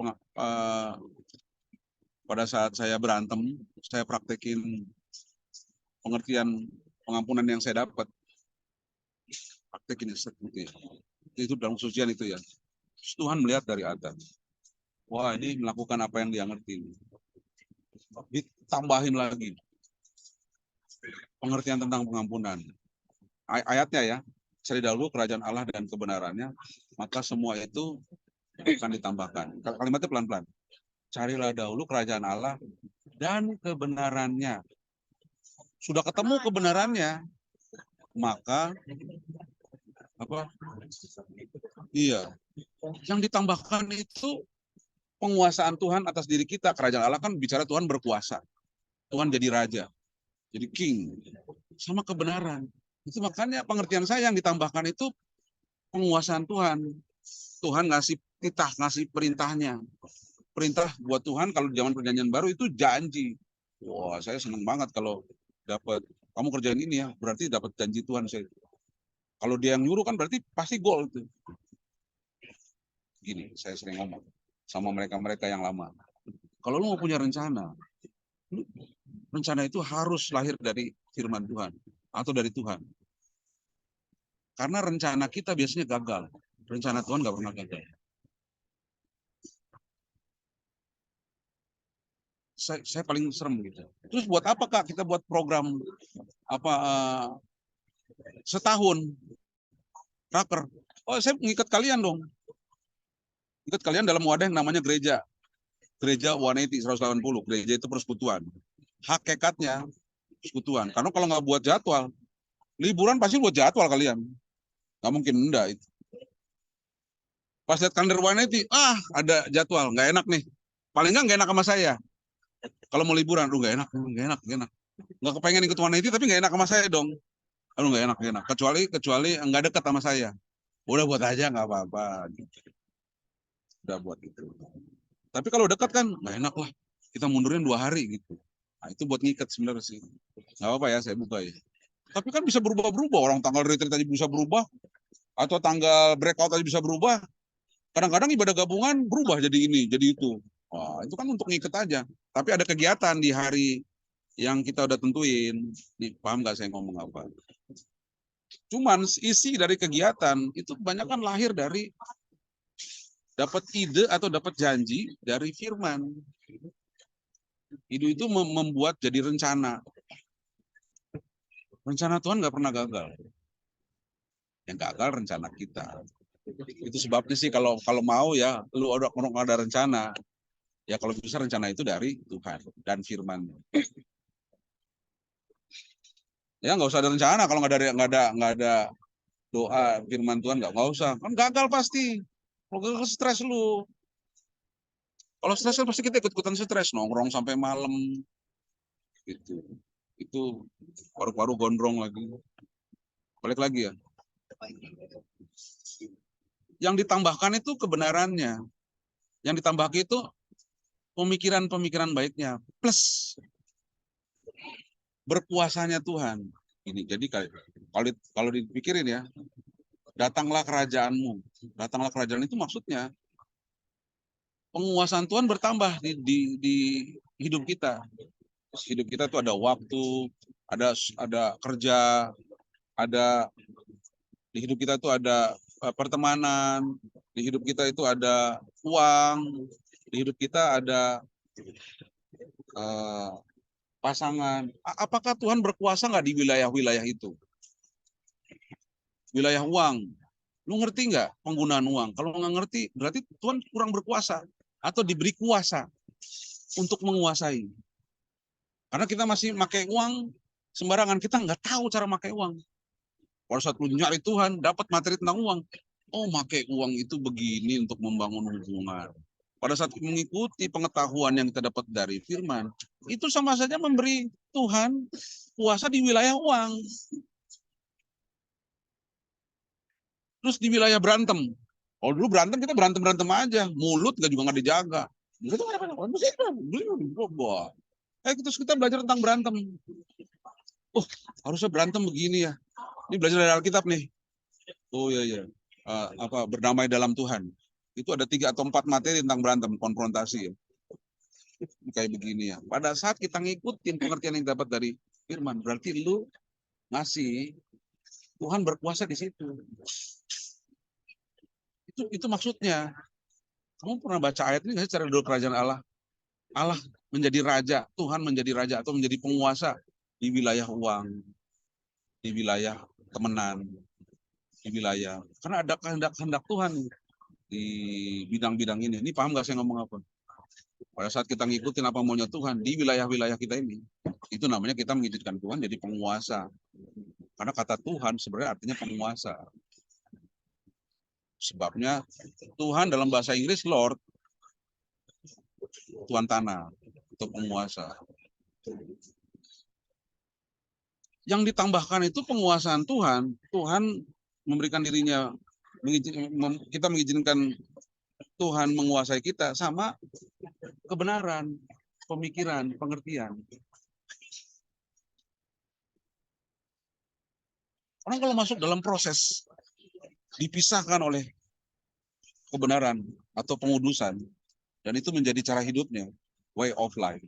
pada saat saya berantem, saya praktekin pengertian pengampunan yang saya dapat, praktekin itu dalam kesucian itu ya. Tuhan melihat dari atas, wah ini melakukan apa yang dia ngerti, ditambahin lagi pengertian tentang pengampunan. Ayatnya ya, cari dahulu kerajaan Allah dan kebenarannya, maka semua itu akan ditambahkan. Kalimatnya pelan-pelan. Carilah dahulu kerajaan Allah dan kebenarannya. Sudah ketemu kebenarannya, maka apa? Iya. Yang ditambahkan itu penguasaan Tuhan atas diri kita. Kerajaan Allah kan bicara Tuhan berkuasa. Tuhan jadi raja, jadi king. Sama kebenaran. Itu makanya pengertian saya yang ditambahkan itu penguasaan Tuhan. Tuhan ngasih titah, ngasih perintahnya. Perintah buat Tuhan kalau zaman perjanjian baru itu janji. Wah, saya senang banget kalau dapat kamu kerjain ini ya, berarti dapat janji Tuhan saya. Kalau dia yang nyuruh kan berarti pasti gol itu. Gini, saya sering ngomong sama mereka-mereka yang lama. Kalau lu mau punya rencana, rencana itu harus lahir dari firman Tuhan atau dari Tuhan. Karena rencana kita biasanya gagal. Rencana Tuhan nggak pernah gagal. Saya paling serem gitu. Terus buat apa Kak kita buat program apa setahun raker? Oh, saya mengikat kalian dong. Ikat kalian dalam wadah yang namanya gereja. Gereja 180, gereja itu persekutuan. Hakikatnya persekutuan. Karena kalau nggak buat jadwal, liburan pasti buat jadwal kalian. Nggak mungkin enggak itu. Pas lihat kalender 180, ada jadwal, nggak enak nih. Paling nggak enak sama saya. Kalau mau liburan, nggak enak. Nggak kepengen ikut 180 tapi nggak enak sama saya dong. Nggak enak. Kecuali nggak dekat sama saya. Udah buat aja nggak apa-apa. Udah buat gitu. Tapi kalau dekat kan nggak enak lah. Kita mundurin 2 hari gitu. Nah, itu buat ngikat sebenarnya sih. Nggak apa-apa ya, saya buka ya. Tapi kan bisa berubah-berubah. Orang tanggal retreat tadi bisa berubah. Atau tanggal breakout tadi bisa berubah. Kadang-kadang ibadah gabungan berubah jadi ini, jadi itu. Wah, itu kan untuk ngikat aja. Tapi ada kegiatan di hari yang kita udah tentuin. Nih, paham nggak saya ngomong apa? Cuman isi dari kegiatan itu kebanyakan lahir dari dapat ide atau dapat janji dari firman. Ide itu membuat jadi rencana. Rencana Tuhan nggak pernah gagal. Yang gagal rencana kita. Itu sebabnya sih kalau mau ya, lu ada rencana. Ya kalau bisa rencana itu dari Tuhan dan firman. Ya nggak usah ada rencana kalau nggak ada doa firman Tuhan nggak usah. Kan gagal pasti. Kalau gagal stres lu. Kalau stres kan pasti kita ikut-ikutan stres, nongkrong sampai malam. Gitu. Itu paru-paru gondrong lagi. Balik lagi ya. Yang ditambahkan itu kebenarannya. Yang ditambahkan itu pemikiran-pemikiran baiknya. Plus berkuasanya Tuhan. Ini jadi kalau dipikirin ya, datanglah kerajaanmu. Datanglah kerajaan itu maksudnya penguasaan Tuhan bertambah di hidup kita. Hidup kita itu ada waktu, ada kerja, ada di hidup kita itu ada pertemanan, di hidup kita itu ada uang, di hidup kita ada pasangan. Apakah Tuhan berkuasa nggak di wilayah-wilayah itu? Wilayah uang. Lu ngerti nggak penggunaan uang? Kalau nggak ngerti, berarti Tuhan kurang berkuasa atau diberi kuasa untuk menguasai. Karena kita masih pakai uang sembarangan, kita nggak tahu cara pakai uang. Pada saat lu nyari Tuhan, dapat materi tentang uang. Oh, pakai uang itu begini untuk membangun hubungan. Pada saat mengikuti pengetahuan yang kita dapat dari firman, itu sama saja memberi Tuhan kuasa di wilayah uang. Terus di wilayah berantem. Kalau dulu berantem, kita berantem-berantem aja. Mulut juga nggak dijaga. Terus kita belajar tentang berantem. Oh, harusnya berantem begini ya. Ini belajar dari Alkitab nih. Oh iya. Berdamai dalam Tuhan. Itu ada 3 atau 4 materi tentang berantem, konfrontasi ya. Kayak begini ya. Pada saat kita ngikutin pengertian yang dapat dari firman, berarti lu ngasih Tuhan berkuasa di situ. Itu maksudnya. Kamu pernah baca ayat ini nggak sih, cara dulu kerajaan Allah? Allah menjadi raja, Tuhan menjadi raja atau menjadi penguasa di wilayah uang, di wilayah temenan, di wilayah. Karena ada kehendak Tuhan di bidang-bidang ini. Ini paham nggak saya ngomong apa? Pada saat kita ngikutin apa maunya Tuhan di wilayah-wilayah kita ini, itu namanya kita mengizinkan Tuhan jadi penguasa. Karena kata Tuhan sebenarnya artinya penguasa. Sebabnya Tuhan dalam bahasa Inggris Lord, Tuan tanah atau penguasa. Yang ditambahkan itu penguasaan Tuhan. Tuhan memberikan dirinya, kita mengizinkan Tuhan menguasai kita sama kebenaran, pemikiran, pengertian. Orang kalau masuk dalam proses dipisahkan oleh kebenaran atau pengudusan, dan itu menjadi cara hidupnya, way of life.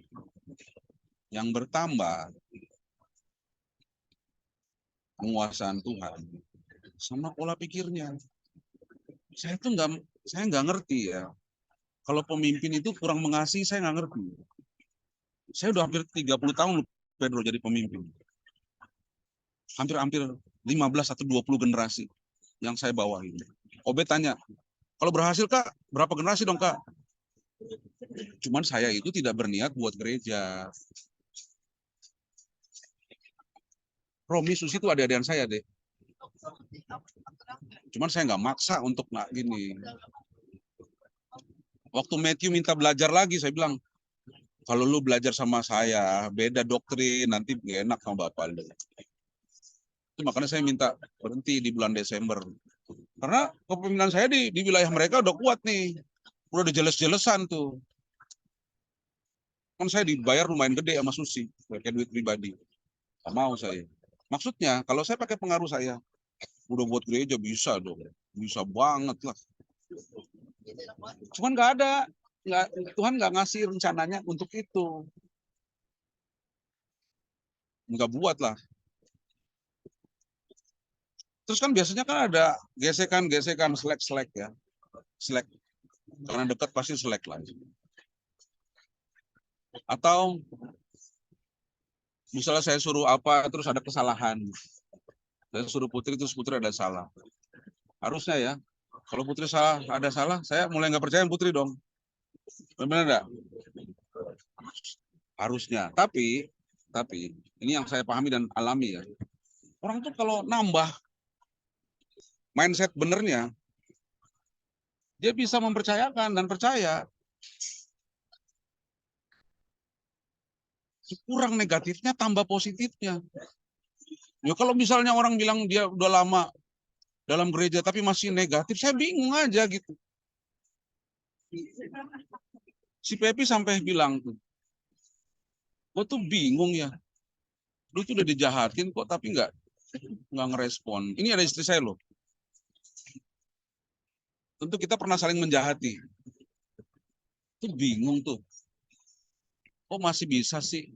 Yang bertambah penguasaan Tuhan sama pola pikirnya. Saya nggak ngerti ya. Kalau pemimpin itu kurang mengasihi, saya nggak ngerti. Saya udah hampir 30 tahun Pedro jadi pemimpin. Hampir 15 atau 20 generasi yang saya bawain. Obed tanya, kalau berhasil Kak, berapa generasi dong Kak? Cuman saya itu tidak berniat buat gereja. Romi, Susi itu adik-adikan saya deh. Cuman saya nggak maksa untuk nggak gini. Waktu Matthew minta belajar lagi, saya bilang, kalau lu belajar sama saya, beda doktrin, nanti gak enak sama bapak lu. Itu makanya saya minta berhenti di bulan Desember. Karena kepemimpinan saya di wilayah mereka udah kuat nih. Udah ada jeles-jelesan tuh. Kan saya dibayar lumayan gede sama Susi, pakai duit pribadi. Gak mau saya. Maksudnya, kalau saya pakai pengaruh saya, udah buat gereja bisa dong. Bisa banget lah. Cuman Tuhan nggak ngasih rencananya untuk itu. Nggak buat lah. Terus kan biasanya kan ada gesekan, selek ya. Selek. Karena dekat pasti selek lah. Atau misalnya saya suruh apa, terus ada kesalahan. Saya suruh Putri, terus Putri ada salah. Harusnya ya, kalau Putri ada salah, saya mulai nggak percaya Putri dong. Benar nggak? Harusnya. Tapi ini yang saya pahami dan alami ya. Orang tuh kalau nambah mindset benernya, dia bisa mempercayakan dan percaya. Kurang negatifnya, tambah positifnya. Ya kalau misalnya orang bilang dia udah lama dalam gereja tapi masih negatif, saya bingung aja gitu. Si Pepi sampai bilang tuh, gue tuh bingung ya. Lu tuh udah dijahatin kok, tapi nggak ngerespon. Ini ada istri saya loh. Tentu kita pernah saling menjahati. Itu bingung tuh. Kok masih bisa sih?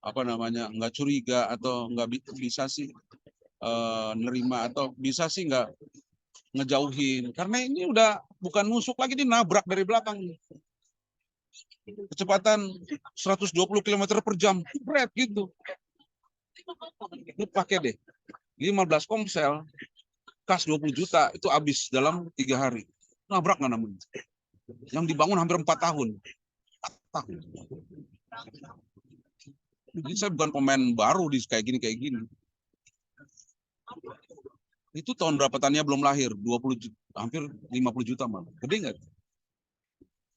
Apa namanya? Nggak curiga atau nggak bisa sih nerima atau bisa sih nggak ngejauhin? Karena ini udah bukan nusuk lagi, ini nabrak dari belakang. Kecepatan 120 km per jam, berat gitu. Lu pakai deh 15 komsel, kas 20 juta, itu habis dalam 3 hari. Nabrak nggak namanya? Yang dibangun hampir 4 tahun. 4 tahun. Jadi saya bukan pemain baru di kayak gini. Itu tahun berapa tania belum lahir, 20 juta, hampir 50 juta malah. Gede nggak?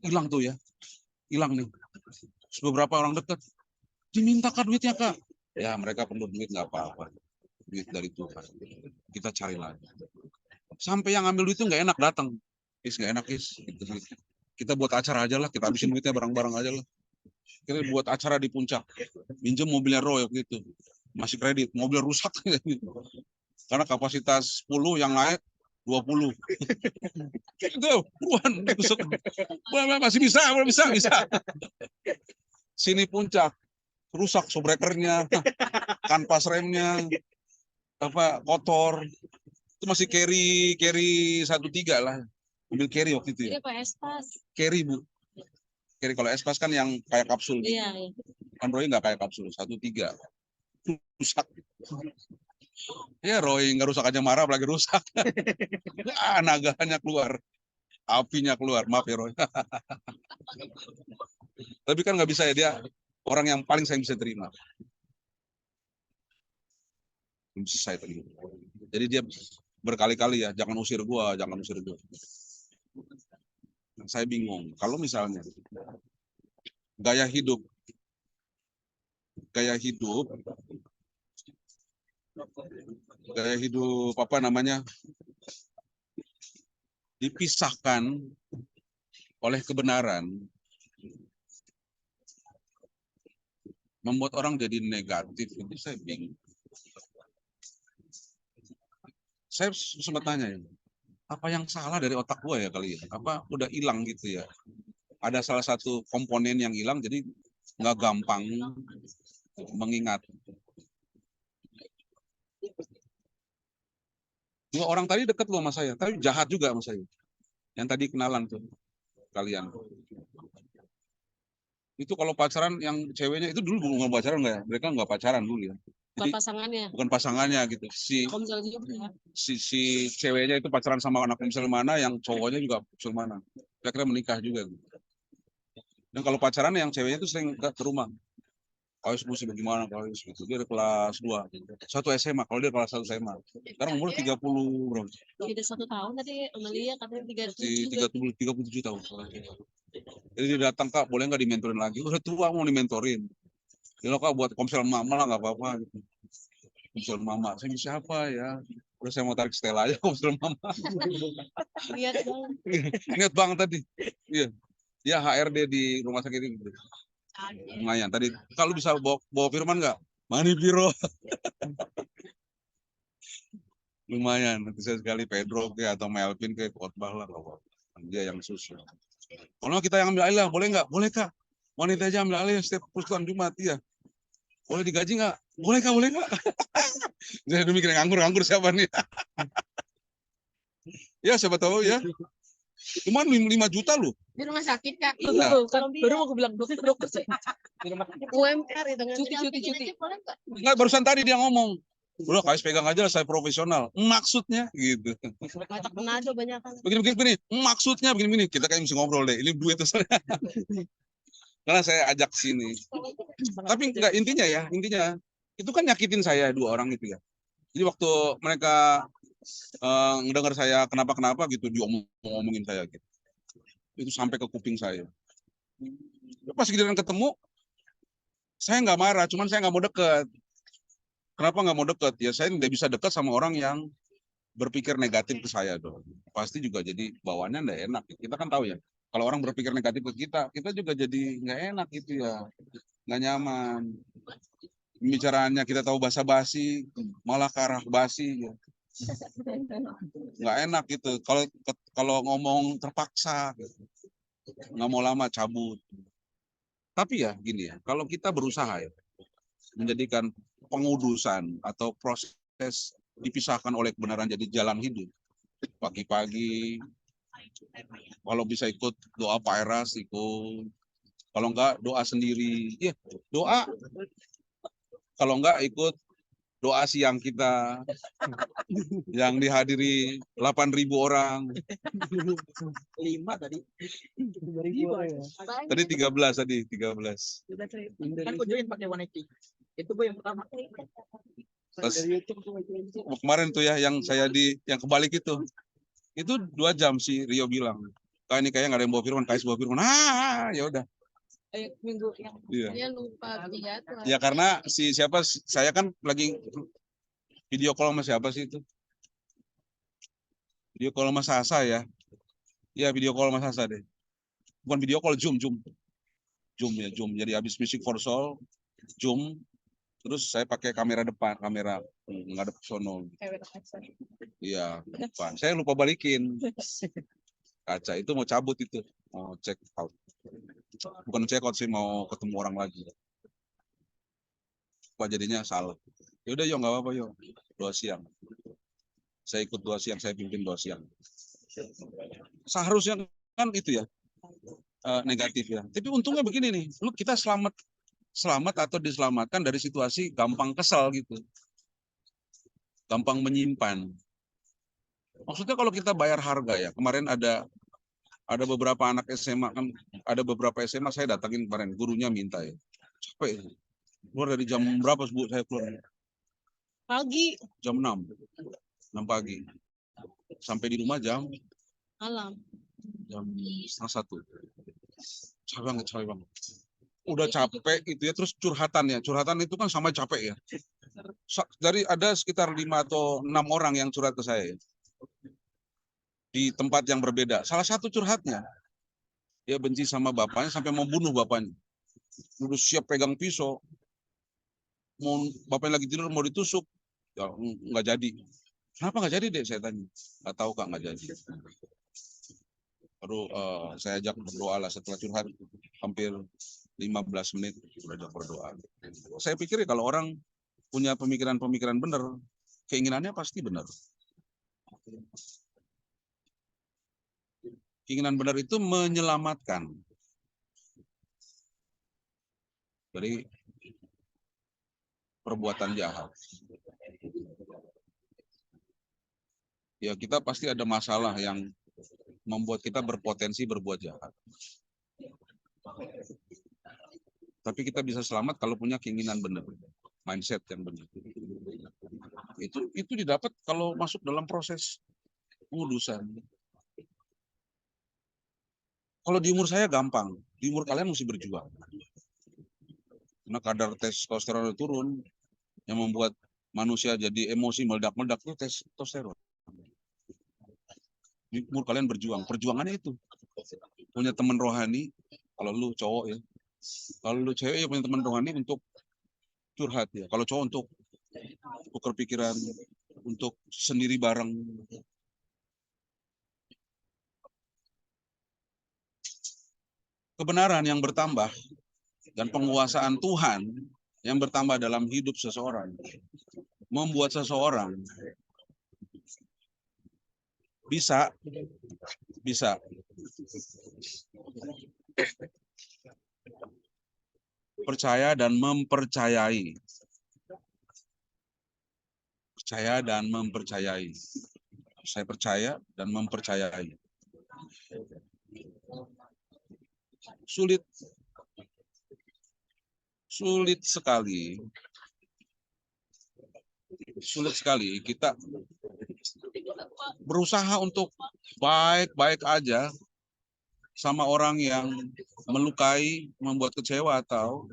Hilang tuh ya. Hilang nih. Beberapa orang dekat diminta Kak duitnya Kak. Ya mereka perlu duit nggak apa-apa. Duit dari Tuhan. Kita cari lagi. Sampai yang ambil duit itu nggak enak datang. Nggak enak gitu. Kita buat acara aja lah. Kita habisin duitnya bareng-bareng aja lah. Kita buat acara di puncak. Minjem mobilnya Roy gitu. Masih kredit. Mobil rusak. Karena kapasitas 10 yang naik 20. Itu buruan. Masih bisa. Sini puncak. Rusak shockbreakernya, kanvas remnya, kotor. Itu masih carry 13 lah. Ambil carry waktu itu ya. Iya, Pak Espas. Carry Bu. Carry kalau Espas kan yang kayak kapsul. Iya. Kan Roy nggak kayak kapsul, 13. Rusak. Ya Roy nggak rusak aja marah, apalagi rusak. Naganya keluar. Apinya keluar, maaf ya Roy. Tapi kan nggak bisa ya, dia orang yang paling saya bisa terima. Bisa saya terima. Jadi dia berkali-kali ya, jangan usir gua. Saya bingung. Kalau misalnya gaya hidup apa namanya dipisahkan oleh kebenaran, membuat orang jadi negatif. Itu saya bingung. Saya sempat tanya ya, apa yang salah dari otak gua ya kali ya? Apa udah hilang gitu ya? Ada salah satu komponen yang hilang, jadi nggak gampang mengingat. Dua orang tadi dekat loh sama saya, tapi jahat juga sama saya. Yang tadi kenalan tuh kalian. Itu kalau pacaran yang ceweknya itu dulu bukan pacaran nggak ya? Mereka nggak pacaran dulu ya. Bukan pasangannya. Bukan pasangannya gitu. Si ceweknya itu pacaran sama anak komsel mana, yang cowoknya juga komsel mana. Kira-kira menikah juga. Gitu. Dan kalau pacaran yang ceweknya itu sering ke rumah. Kalau mesti bagaimana kalau gitu. Dia ada kelas 2. Satu SMA, kalau dia kelas 1 SMA. Sekarang umur 30 berapa? Tidak 1 tahun tadi Amelia katanya 37 tahun. Jadi dia datang, Kak, boleh nggak dimentorin lagi? Udah tua mau dimentorin. Ya Kak, buat komsel mama lah nggak apa-apa. Gitu. Komsel mama, saya bisa apa ya? Udah saya mau tarik Stella aja komsel mama. Lihat dong. Ingat banget tadi. Iya. Dia HRD di rumah sakit ini. Lumayan. Tadi kalau bisa bawa Firman nggak? Mani Piro. Lumayan. Nanti saya sekali Pedro ke atau Melvin ke khotbah lah. Dia yang susul. Kalau kita yang ambil alih lah, boleh nggak? Boleh Kak. Wanita aja ambil alih setiap persekutuan Jumat. Iya. Boleh digaji nggak? Boleh Kak, boleh Kak. Saya udah mikir nganggur siapa nih? Ya siapa tahu ya. Cuman 5 juta loh. Di rumah sakit Kak. Iya. Baru mau bilang dokter. UMR itu kan. Cuti. Enggak, barusan tadi dia ngomong. Udah KS pegang aja lah, saya profesional. Maksudnya gitu. Ngajak Manado banyak kan. Begini. Maksudnya begini. Kita kayak mesti ngobrol deh. Ini duit tuh. Karena saya ajak sini. Tapi enggak, intinya itu kan nyakitin saya 2 orang itu ya. Jadi waktu mereka ngedengar saya kenapa gitu, diomongin saya gitu. Itu sampai ke kuping saya. Pas giliran ketemu, saya nggak marah, cuman saya nggak mau deket. Kenapa nggak mau deket? Ya saya tidak bisa dekat sama orang yang berpikir negatif ke saya dong. Pasti juga jadi bawaannya nggak enak. Kita kan tahu ya, kalau orang berpikir negatif ke kita juga jadi nggak enak gitu ya, nggak nyaman. pembicaraannya kita tahu basa-basi, malah ke arah basi. Ya. Nggak enak gitu. Kalau ngomong terpaksa, gitu. Nggak mau lama cabut. Tapi ya gini ya, kalau kita berusaha ya menjadikan pengudusan atau proses dipisahkan oleh kebenaran jadi jalan hidup. Pagi-pagi, kalau bisa ikut doa Pak Eras, ikut. Kalau enggak, doa sendiri. Ya, doa. Kalau enggak, ikut doa siang kita yang dihadiri 8.000 orang. 5 tadi. Tadi 13 tadi, 13. Kan gue join pakai 180. Itu gue yang pertama. Terus, kemarin tuh ya yang saya yang kebalik itu 2 jam si Rio bilang. Ini kayaknya nggak ada yang bawa firman, bawa firman. Ya udah. Minggu yang Iya. Dia lupa lihat. Ya karena saya kan lagi video call sama siapa sih itu? Video call sama Sasa ya. Iya, video call sama Sasa deh. Bukan video call, Zoom. Zoom. Jadi habis Music for Soul, Zoom. Terus saya pakai kamera depan, kamera ngadep sono. Iya, depan. Saya lupa balikin kaca. Itu mau cabut itu, mau check out. Bukan check out sih, mau ketemu orang lagi. Wah, jadinya salah. Ya udah, nggak apa-apa, 2 siang. Saya ikut 2 siang, saya pimpin 2 siang. Seharusnya kan itu ya, negatif ya. Tapi untungnya begini nih, kita selamat atau diselamatkan dari situasi gampang kesal gitu. Gampang menyimpan. Maksudnya kalau kita bayar harga ya, kemarin ada beberapa anak SMA kan, ada beberapa SMA saya datangin kemarin, gurunya minta ya. Capek. Keluar dari jam berapa Bu saya keluar? pagi Jam 6 pagi. Sampai di rumah jam malam. jam 1:30. Capek banget. Udah capek itu ya, terus curhatan itu kan sama capek ya. Dari ada sekitar 5 atau 6 orang yang curhat ke saya ya. Di tempat yang berbeda. Salah satu curhatnya, dia benci sama bapaknya sampai mau bunuh bapaknya. Udah siap pegang pisau, bapaknya lagi tidur mau ditusuk, ya, nggak jadi. Kenapa nggak jadi deh, saya tanya. Nggak tahu Kak, nggak jadi. Baru saya ajak berdoa lah setelah curhat hampir 15 menit sudah ajak berdoa. Saya pikir kalau orang punya pemikiran-pemikiran benar, keinginannya pasti benar. Keinginan benar itu menyelamatkan dari perbuatan jahat. Ya kita pasti ada masalah yang membuat kita berpotensi berbuat jahat. Tapi kita bisa selamat kalau punya keinginan benar, mindset yang benar. Itu didapat kalau masuk dalam proses pengudusan. Kalau di umur saya gampang, di umur kalian mesti berjuang. Karena kadar testosteron turun, yang membuat manusia jadi emosi meledak-meledak itu testosteron. Di umur kalian berjuang, perjuangannya itu. Punya teman rohani, kalau lu cowok ya. Kalau lu cewek ya punya teman rohani untuk curhat ya. Kalau cowok untuk tukar pikiran, untuk sendiri bareng. Kebenaran yang bertambah dan penguasaan Tuhan yang bertambah dalam hidup seseorang membuat seseorang bisa percaya dan mempercayai. Percaya dan mempercayai. Saya percaya dan mempercayai. Sulit sekali kita berusaha untuk baik-baik aja sama orang yang melukai, membuat kecewa atau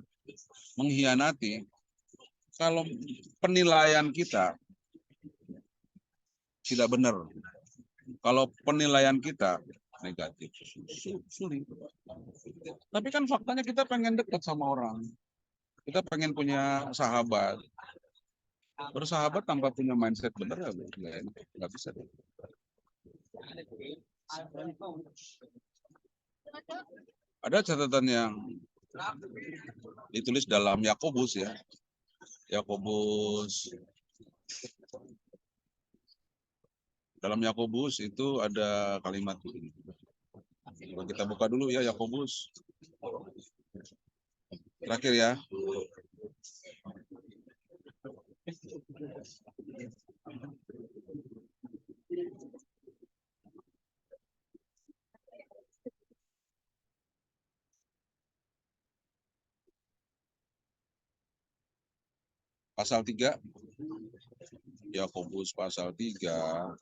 mengkhianati. Kalau penilaian kita tidak benar, kalau penilaian kita negatif, sulit. Tapi kan faktanya kita pengen dekat sama orang. Kita pengen punya sahabat. Bersahabat tanpa punya mindset benar nggak bisa. Ada catatan yang ditulis dalam Yakobus ya. Yakobus. Dalam Yakobus itu ada kalimat ini. Kita buka dulu ya Yakobus. Terakhir ya. Pasal 3. Yakobus pasal 3.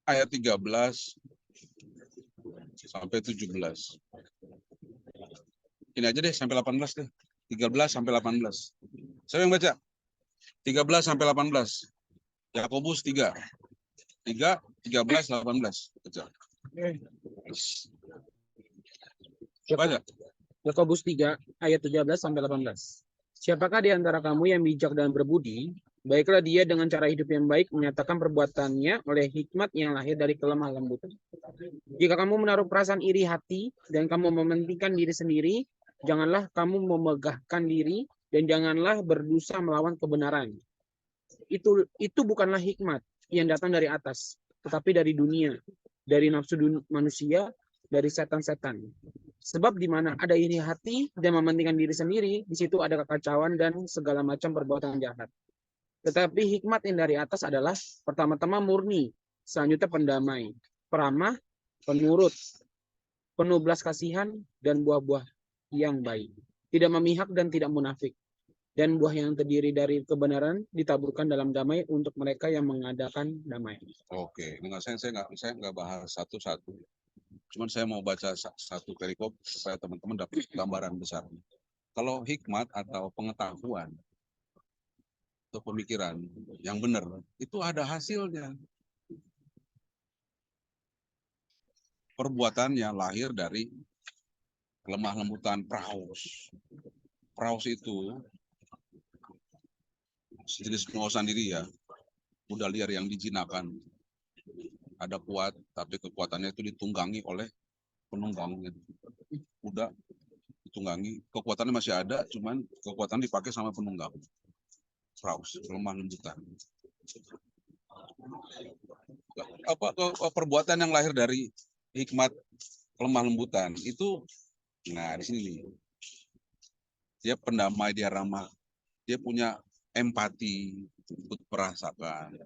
Ayat 13 sampai 17. Ini aja deh sampai 18 deh. 13 sampai 18. Saya yang baca. 13 sampai 18. Yakobus 3. 3, 13, 18. Baca. Baca. Yakobus 3 ayat 17 sampai 18. Siapakah di antara kamu yang bijak dan berbudi? Baiklah dia dengan cara hidup yang baik menyatakan perbuatannya oleh hikmat yang lahir dari kelemah lembutan. Jika kamu menaruh perasaan iri hati dan kamu mementingkan diri sendiri, janganlah kamu memegahkan diri dan janganlah berdosa melawan kebenaran. Itu bukanlah hikmat yang datang dari atas, tetapi dari dunia, dari nafsu manusia, dari setan-setan. Sebab di mana ada iri hati dan mementingkan diri sendiri, di situ ada kekacauan dan segala macam perbuatan jahat. Tetapi hikmat yang dari atas adalah pertama-tama murni, selanjutnya pendamai, peramah, penurut, penuh belas kasihan, dan buah-buah yang baik. Tidak memihak dan tidak munafik. Dan buah yang terdiri dari kebenaran ditaburkan dalam damai untuk mereka yang mengadakan damai. Oke, dengan saya nggak bahas satu-satu. Cuman saya mau baca satu perikop supaya teman-teman dapat gambaran besar. Kalau hikmat atau pengetahuan atau pemikiran yang benar, itu ada hasilnya. Perbuatannya lahir dari lemah lembutan praus. Praus itu sejenis penguasaan diri ya, kuda liar yang dijinakan. Ada kuat, tapi kekuatannya itu ditunggangi oleh penunggangnya. Kuda ditunggangi, kekuatannya masih ada, cuman kekuatan dipakai sama penunggang. Praus, lemah lembutan. Perbuatan yang lahir dari hikmat lemah lembutan itu, nah di sini nih, dia pendamai, dia ramah, dia punya empati untuk merasakan.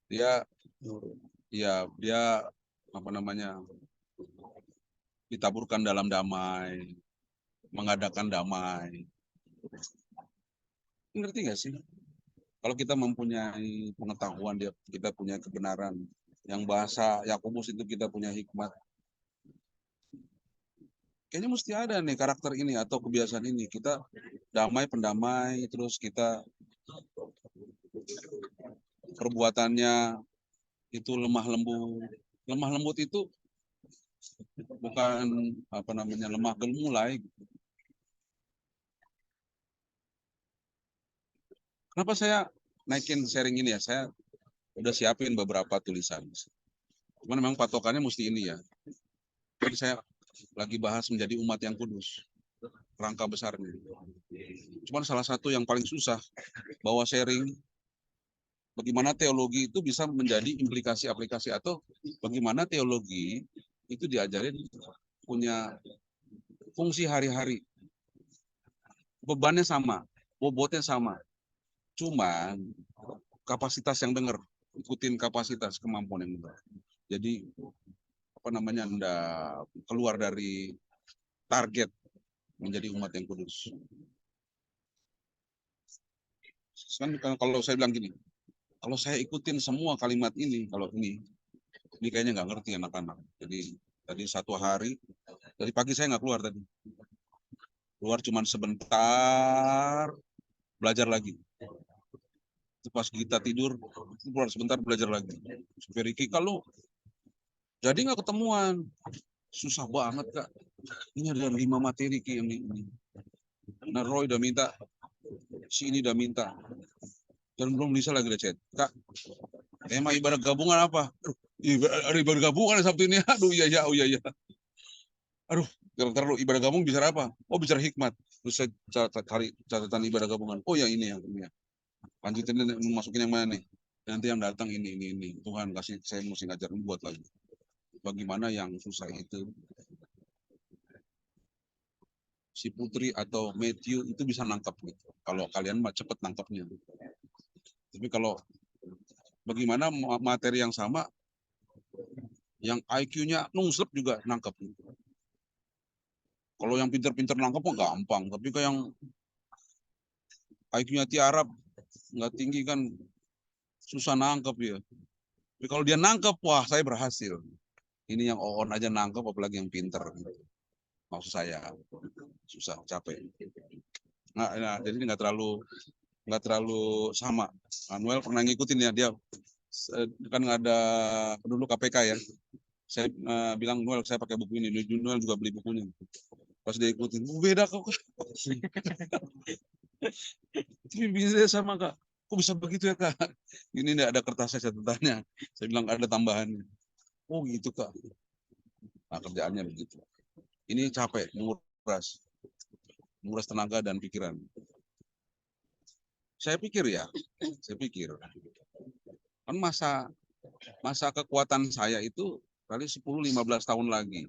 Dia apa namanya, ditaburkan dalam damai, mengadakan damai. Ngerti nggak sih? Kalau kita mempunyai pengetahuan, kita punya kebenaran. Yang bahasa Yakobus itu kita punya hikmat. Kayaknya mesti ada nih karakter ini atau kebiasaan ini. Kita damai, pendamai, terus kita perbuatannya itu lemah lembut. Lemah lembut itu bukan apa namanya lemah gemulai. Kenapa saya naikin sharing ini ya? Saya udah siapin beberapa tulisan. Cuman memang patokannya mesti ini ya. Jadi saya lagi bahas menjadi umat yang kudus. Rangka besarnya. Cuman salah satu yang paling susah bawa sharing bagaimana teologi itu bisa menjadi implikasi aplikasi atau bagaimana teologi itu diajarin punya fungsi hari-hari. Bebannya sama, bobotnya sama. Cuman kapasitas yang dengar, ikutin kapasitas kemampuan yang dengar. Jadi apa namanya enggak keluar dari target menjadi umat yang kudus. Kan kalau saya bilang gini, kalau saya ikutin semua kalimat ini, kalau ini kayaknya nggak ngerti anak-anak. Jadi tadi satu hari, dari pagi saya nggak keluar tadi. Keluar cuma sebentar, belajar lagi. Pas kita tidur, keluar sebentar belajar lagi. Supaya Riki, kalau jadi nggak ketemuan. Susah banget Kak. Ini ada 5 materi Ki ini. Nah Roy udah minta, si ini udah minta. Dan belum bisa lagi chat. Kak, tema ibadah gabungan apa? Ada ibadah gabungan Sabtu ini. Aduh iya, oh iya. Aduh, ntar lu ibadah gabung bicara apa? Oh bicara hikmat. Terus saya cari catatan ibadah gabungan. Oh ya ini ya. Lanjutin masukin yang mana nih? Nanti yang datang ini. Tuhan kasih saya mesti ngajar buat lagi. Bagaimana yang susah itu si Putri atau Matthew itu bisa nangkap gitu. Kalau kalian mah cepet nangkapnya. Tapi kalau bagaimana materi yang sama, yang IQ-nya nungslep juga nangkap. Gitu. Kalau yang pinter-pinter nangkap mah gampang. Tapi kayak yang IQ-nya tiarap nggak tinggi kan susah nangkep ya. Tapi kalau dia nangkep, wah saya berhasil. Ini yang on aja nangkep, apalagi yang pinter. Maksud saya susah, capek. Nah, jadi nggak terlalu sama. Manuel pernah ngikutin ya, dia kan nggak ada dulu KPK ya. Saya bilang Noel saya pakai buku ini, Noel juga beli bukunya. Pas dia ikutin, beda kok. Tapi bisa sama Kak. Kok bisa begitu ya Kak? Ini enggak ada kertasnya catatannya. Saya bilang ada tambahannya. Oh gitu Kak. Nah kerjaannya begitu. Ini capek, menguras tenaga dan pikiran. Saya pikir kan masa kekuatan saya itu kali 10-15 tahun lagi.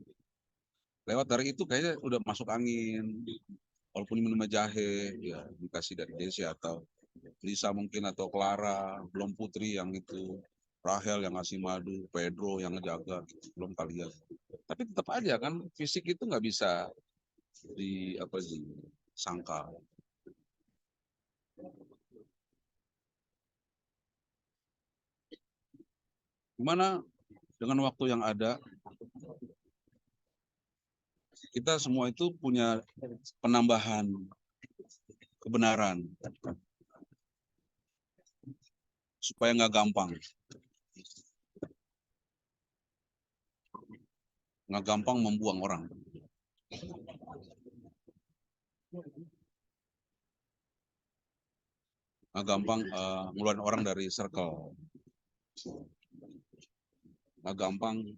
Lewat dari itu kayaknya udah masuk angin. Walaupun minum jahe, ya dikasih dari Desi atau Lisa mungkin atau Clara, belum Putri yang itu, Rahel yang ngasih madu, Pedro yang ngejaga, gitu. Belum kalian. Tapi tetap aja kan fisik itu nggak bisa disangka. Gimana dengan waktu yang ada, kita semua itu punya penambahan kebenaran supaya nggak gampang membuang orang. Nggak gampang ngeluarin orang dari circle. Nggak gampang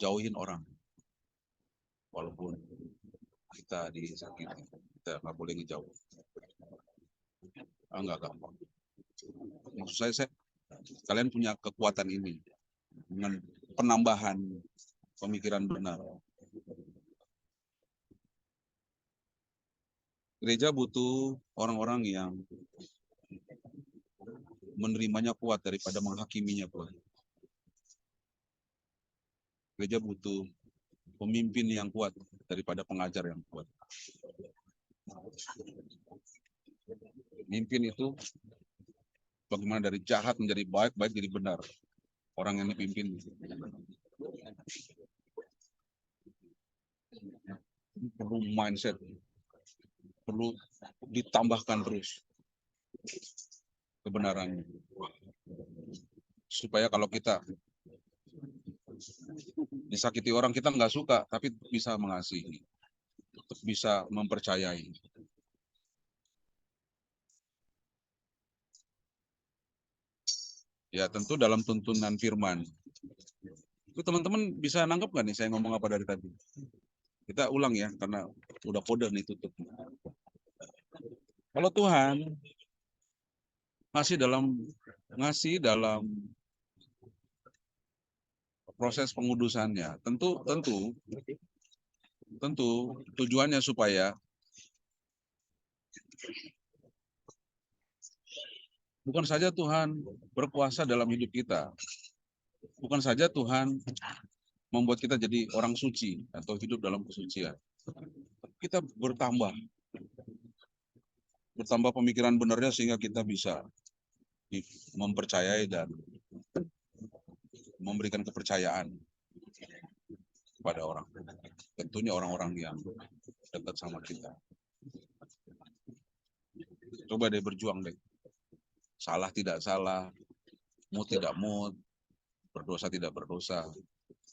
jauhin orang. Walaupun kita disakiti, kita nggak boleh ngejauh. Nggak gampang. Maksud saya, kalian punya kekuatan ini dengan penambahan pemikiran benar. Gereja butuh orang-orang yang menerimanya kuat daripada menghakiminya kuat. Gereja butuh pemimpin yang kuat daripada pengajar yang kuat. Pemimpin itu bagaimana dari jahat menjadi baik, baik jadi benar. Orang yang dipimpin perlu mindset, perlu ditambahkan terus kebenaran. Supaya kalau kita disakiti orang, kita nggak suka, tapi bisa mengasihi, bisa mempercayai. Ya tentu dalam tuntunan firman. Itu teman-teman bisa nangkep nggak nih saya ngomong apa dari tadi? Kita ulang ya, karena udah kode nih tutup. Kalau Tuhan ngasih dalam proses pengudusannya, tentu tujuannya supaya bukan saja Tuhan berkuasa dalam hidup kita, bukan saja Tuhan membuat kita jadi orang suci atau hidup dalam kesucian. Kita bertambah pemikiran benarnya sehingga kita bisa mempercayai dan memberikan kepercayaan kepada orang. Tentunya orang-orang yang dekat sama kita. Coba deh berjuang deh. Salah tidak salah, mood tidak mood, berdosa tidak berdosa.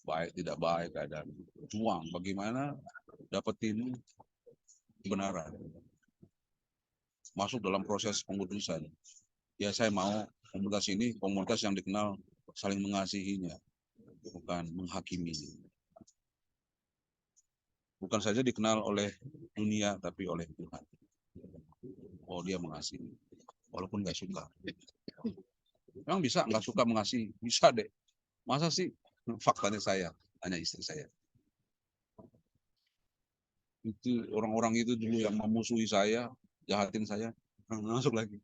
baik tidak baik keadaan. Juang bagaimana dapetin kebenaran. Masuk dalam proses pengudusan. Ya saya mau komunitas ini komunitas yang dikenal saling mengasihinya, bukan menghakimi. Bukan saja dikenal oleh dunia, tapi oleh Tuhan. Oh dia mengasihi, walaupun nggak suka. Memang bisa nggak suka mengasihi? Bisa deh. Masa sih? Faktanya saya, hanya istri saya. Itu orang-orang itu dulu yang memusuhi saya, jahatin saya, masuk lagi.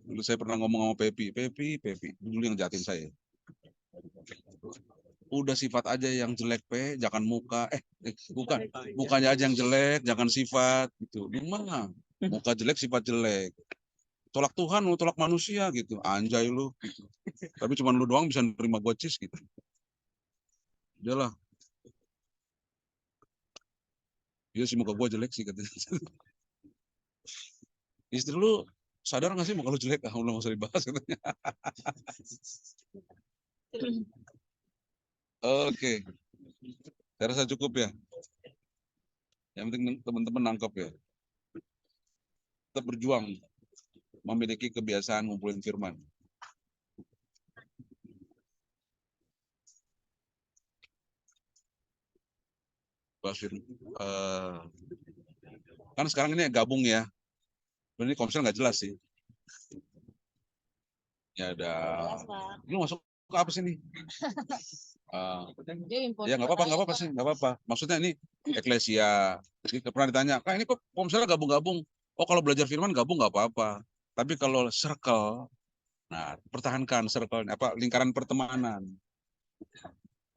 Dulu saya pernah ngomong sama Pepi, dulu yang jahatin saya. Udah sifat aja yang jelek, jangan muka. Bukan, mukanya aja yang jelek, jangan sifat gitu. Gimana? Muka jelek, sifat jelek. Tolak Tuhan, lu tolak manusia gitu. Anjay lu. Gitu. Tapi cuma lu doang bisa nerima gocis gitu. Udahlah. Iya sih muka gua jelek sih katanya. Istri lu sadar nggak sih muka lu jelek? Ah, udah nggak usah dibahas katanya. Oke. Saya rasa cukup ya. Yang penting teman-teman nangkep ya. Tetap berjuang memiliki kebiasaan ngumpulin firman. Kan sekarang ini gabung ya. Ini Komsel nggak jelas sih. Ya ada. Lu masuk ke apa sih nih? Ya nggak apa-apa sih, nggak apa-apa. Maksudnya ini eklesia. Jadi pernah ditanya, kak ini kok Komsel gabung-gabung? Oh kalau belajar firman gabung nggak apa-apa. Tapi kalau circle, nah pertahankan circle apa lingkaran pertemanan.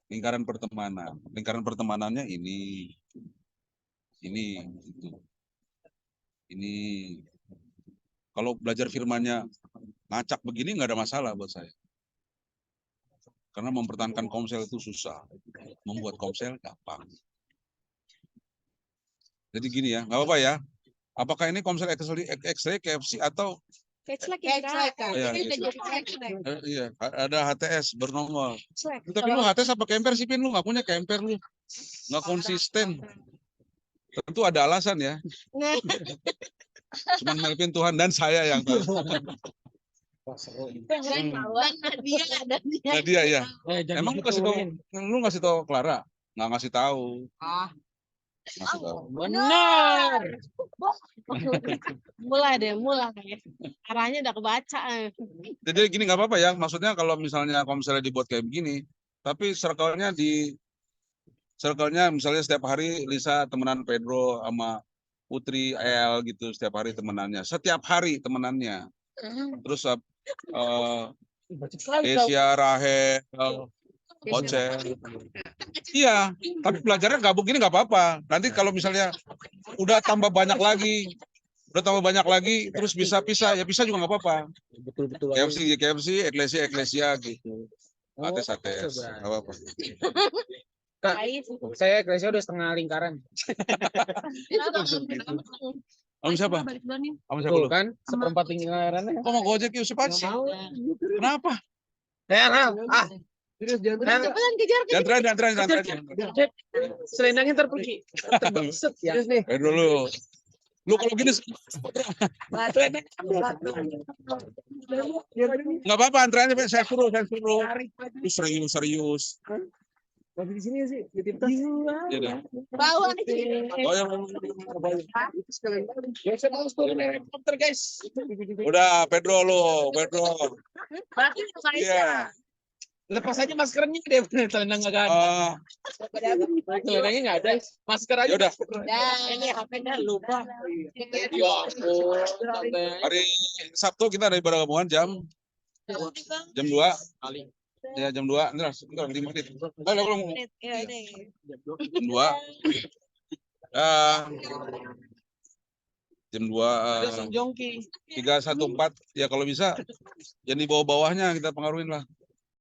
Lingkaran pertemanannya ini itu. Ini kalau belajar firmannya ngacak begini nggak ada masalah buat saya. Karena mempertahankan Komsel itu susah. Membuat Komsel gampang. Jadi gini ya, nggak apa-apa ya. Apakah ini Komsel X-ray, KFC atau Iya, iya, ada HTS bernongol. Tapi lu HTS apa Kemper sih, Pin? Lu nggak punya Kemper lu. Nggak konsisten. Tentu ada alasan ya. Cuman Melvin Tuhan dan saya yang tahu. Nadia ya. Emang lu ngasih tahu Clara? Nggak ngasih tahu. Ngasih tahu. Benar. mulai. Arahnya udah kebaca. Jadi gini nggak apa-apa ya. Maksudnya kalau misalnya dibuat kayak begini, tapi circle-nya misalnya setiap hari Lisa temenan Pedro sama Putri El gitu setiap hari temenannya. Setiap hari temenannya. Terus Desia, Rahel, Oce. Iya, tapi belajarnya gabung gini nggak apa-apa. Nanti kalau misalnya udah tambah banyak lagi, terus bisa pisah, ya pisah juga nggak apa-apa. Betul-betul. KFC, eklesia gitu. Ates, nggak apa-apa. Kak, saya eklesia udah setengah lingkaran. Om siapa? Om siapa lu? Kan, seperempat lingkarannya. Kok mau gojek yuk cepat sih? Kenapa? Jangan Jangan. selendangnya terpergi. Terbeset ya. Dulu. Lu kalau gini nggak apa-apa antreannya saya suruh. Lu serius. Lagi di sini sih, di tim tas. Iya. Bawa Oh yang Saya mau turun helikopter, guys. udah Pedro. Iya. Lepas aja maskernya deh, selendang nggak ada. Selendangnya nggak ada, masker aja. Udah. Ini HP-nya lupa. Hari Sabtu kita ada ibadah gabungan jam 2. Ya jam 2. Entar 5 menit. Jam 2. Jam 2 314 ya kalau bisa yang di bawahnya kita pengaruhin lah.